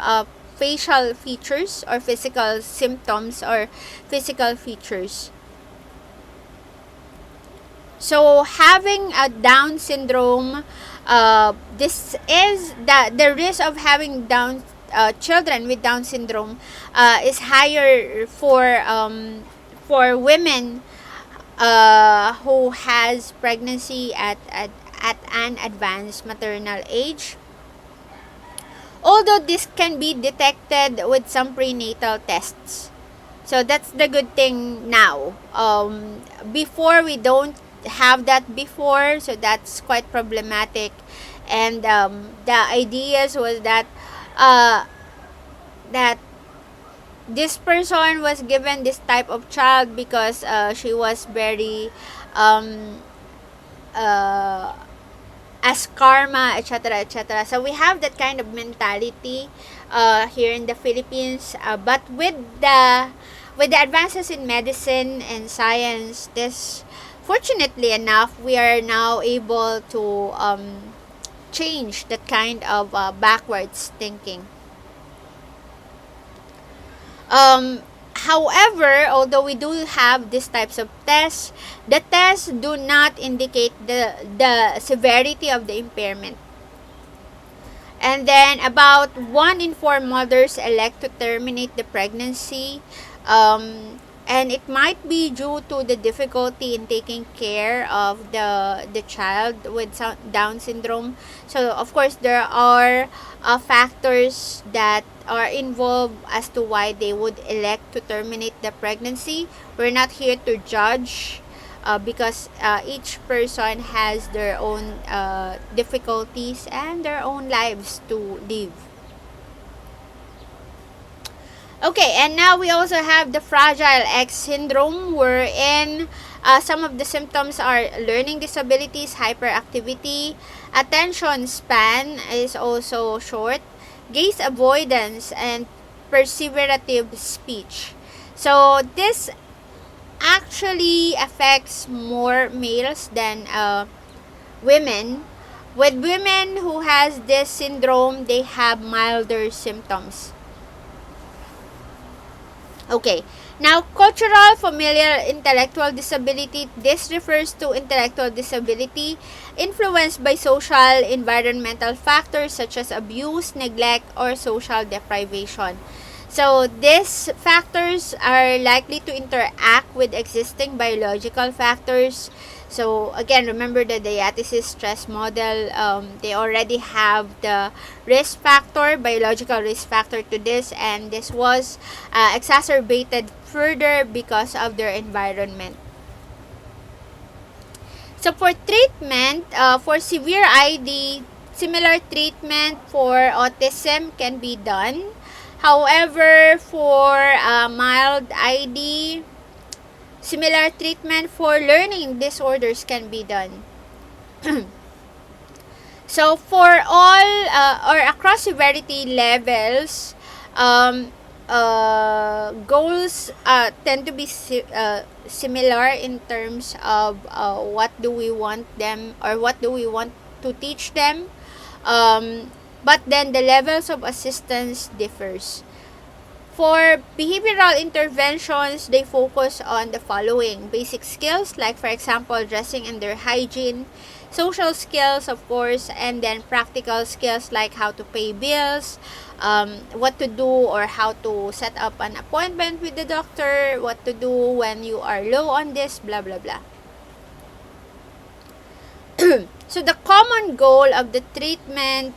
facial features or physical symptoms or physical features. So having a Down syndrome, this is the risk of having Down children with Down syndrome is higher for women who has pregnancy at an advanced maternal age. Although this can be detected with some prenatal tests. So that's the good thing now. Before, we don't have that before, so that's quite problematic. And the ideas was that that this person was given this type of child because she was very as karma, etc., etc. So we have that kind of mentality here in the Philippines. But with the advances in medicine and science, this, fortunately enough, we are now able to change that kind of backwards thinking. However, although we do have these types of tests, the tests do not indicate the severity of the impairment. And then about 1 in 4 mothers elect to terminate the pregnancy. And it might be due to the difficulty in taking care of the child with Down syndrome. So of course there are factors that are involved as to why they would elect to terminate the pregnancy. We're not here to judge because each person has their own difficulties and their own lives to live. Okay, and now we also have the Fragile X syndrome, wherein some of the symptoms are learning disabilities, hyperactivity, attention span is also short, gaze avoidance, and perseverative speech. So this actually affects more males than women. With women who has this syndrome, they have milder symptoms. Okay, now cultural, familial, intellectual disability. This refers to intellectual disability influenced by social, environmental factors such as abuse, neglect, or social deprivation. So these factors are likely to interact with existing biological factors. So again, remember the diathesis stress model. They already have the risk factor, biological risk factor to this, and this was exacerbated further because of their environment. So for treatment, for severe ID, similar treatment for autism can be done. However, for mild ID, similar treatment for learning disorders can be done. So for all or across severity levels, goals tend to be similar in terms of what do we want them or what do we want to teach them. But then the levels of assistance differs. For behavioral interventions, they focus on the following: basic skills, like for example, dressing and their hygiene, social skills, of course, and then practical skills like how to pay bills, what to do or how to set up an appointment with the doctor, what to do when you are low on this, blah, blah, blah. So the common goal of the treatment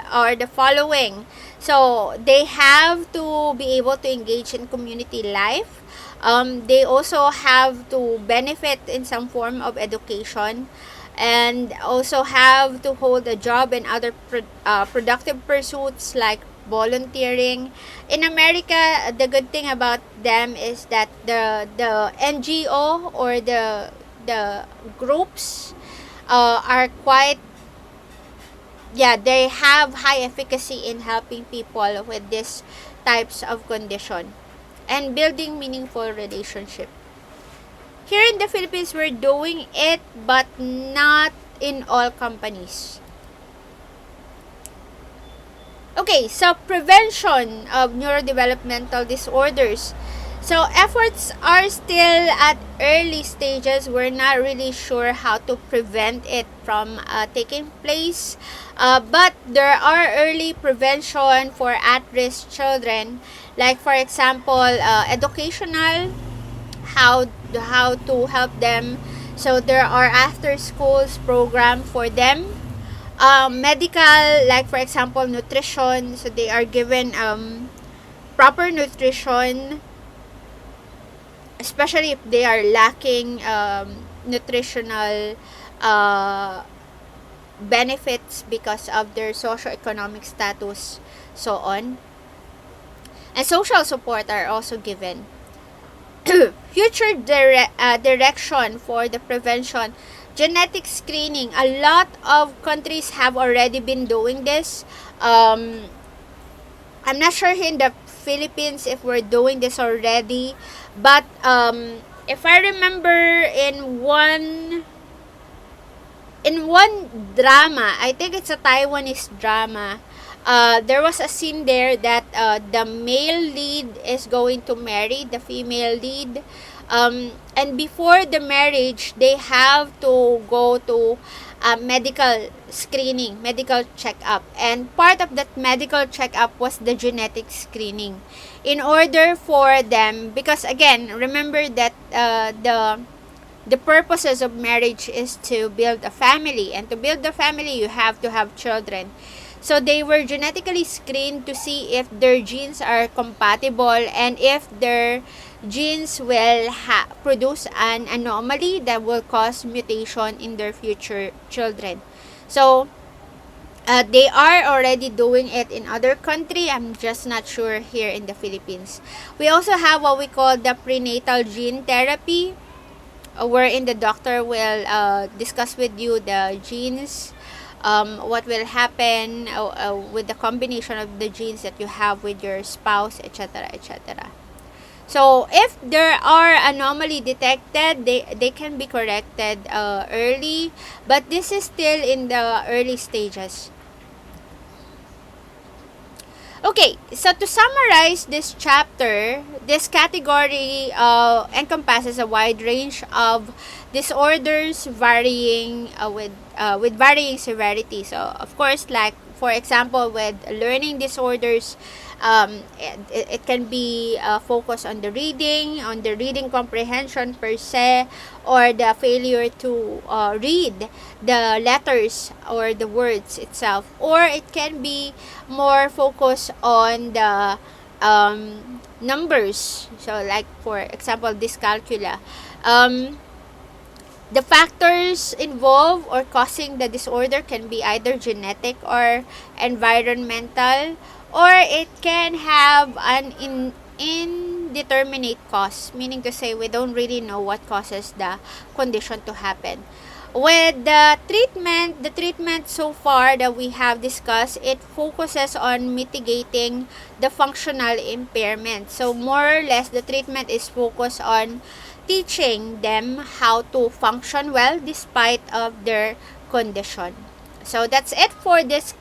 are the following. So they have to be able to engage in community life. They also have to benefit in some form of education, and also have to hold a job and other productive pursuits like volunteering. In America, the good thing about them is that the NGO or the groups are quite, yeah, they have high efficacy in helping people with these types of condition and building meaningful relationship. Here in the Philippines, we're doing it, but not in all companies. Okay, so prevention of neurodevelopmental disorders. So efforts are still at early stages. We're not really sure how to prevent it from taking place. But there are early prevention for at-risk children. Like for example, educational, how to help them. So there are after schools program for them. Medical, like for example nutrition, so they are given proper nutrition, especially if they are lacking nutritional uh, benefits because of their socioeconomic status, so on. And social support are also given. Future direction for the prevention, genetic screening. A lot of countries have already been doing this. I'm not sure here in the Philippines if we're doing this already, but if I remember in one drama, I think it's a Taiwanese drama, there was a scene there that the male lead is going to marry the female lead. And before the marriage, they have to go to a medical screening, medical checkup. And part of that medical checkup was the genetic screening. In order for them, because again, remember that the purposes of marriage is to build a family, and to build a family you have to have children. So they were genetically screened to see if their genes are compatible, and if their genes will produce an anomaly that will cause mutation in their future children. So they are already doing it in other country. I'm just not sure here in the Philippines. We also have what we call the prenatal gene therapy, wherein the doctor will discuss with you the genes, what will happen with the combination of the genes that you have with your spouse, etc., etc. So if there are anomaly detected, they can be corrected early, but this is still in the early stages. Okay, so to summarize this chapter, this category encompasses a wide range of disorders varying with varying severity. So of course, like for example, with learning disorders, it can be focused on the reading comprehension per se, or the failure to read the letters or the words itself, or it can be more focused on the numbers. So like for example, dyscalculia. The factors involved or causing the disorder can be either genetic or environmental, or it can have an indeterminate cause, meaning to say we don't really know what causes the condition to happen. With the treatment so far that we have discussed, it focuses on mitigating the functional impairment. So more or less, the treatment is focused on teaching them how to function well despite of their condition. So that's it for this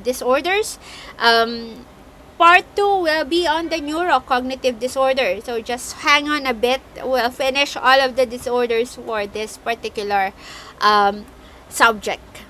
disorders. Part 2 will be on the neurocognitive disorder. So just hang on a bit. We'll finish all of the disorders for this particular subject.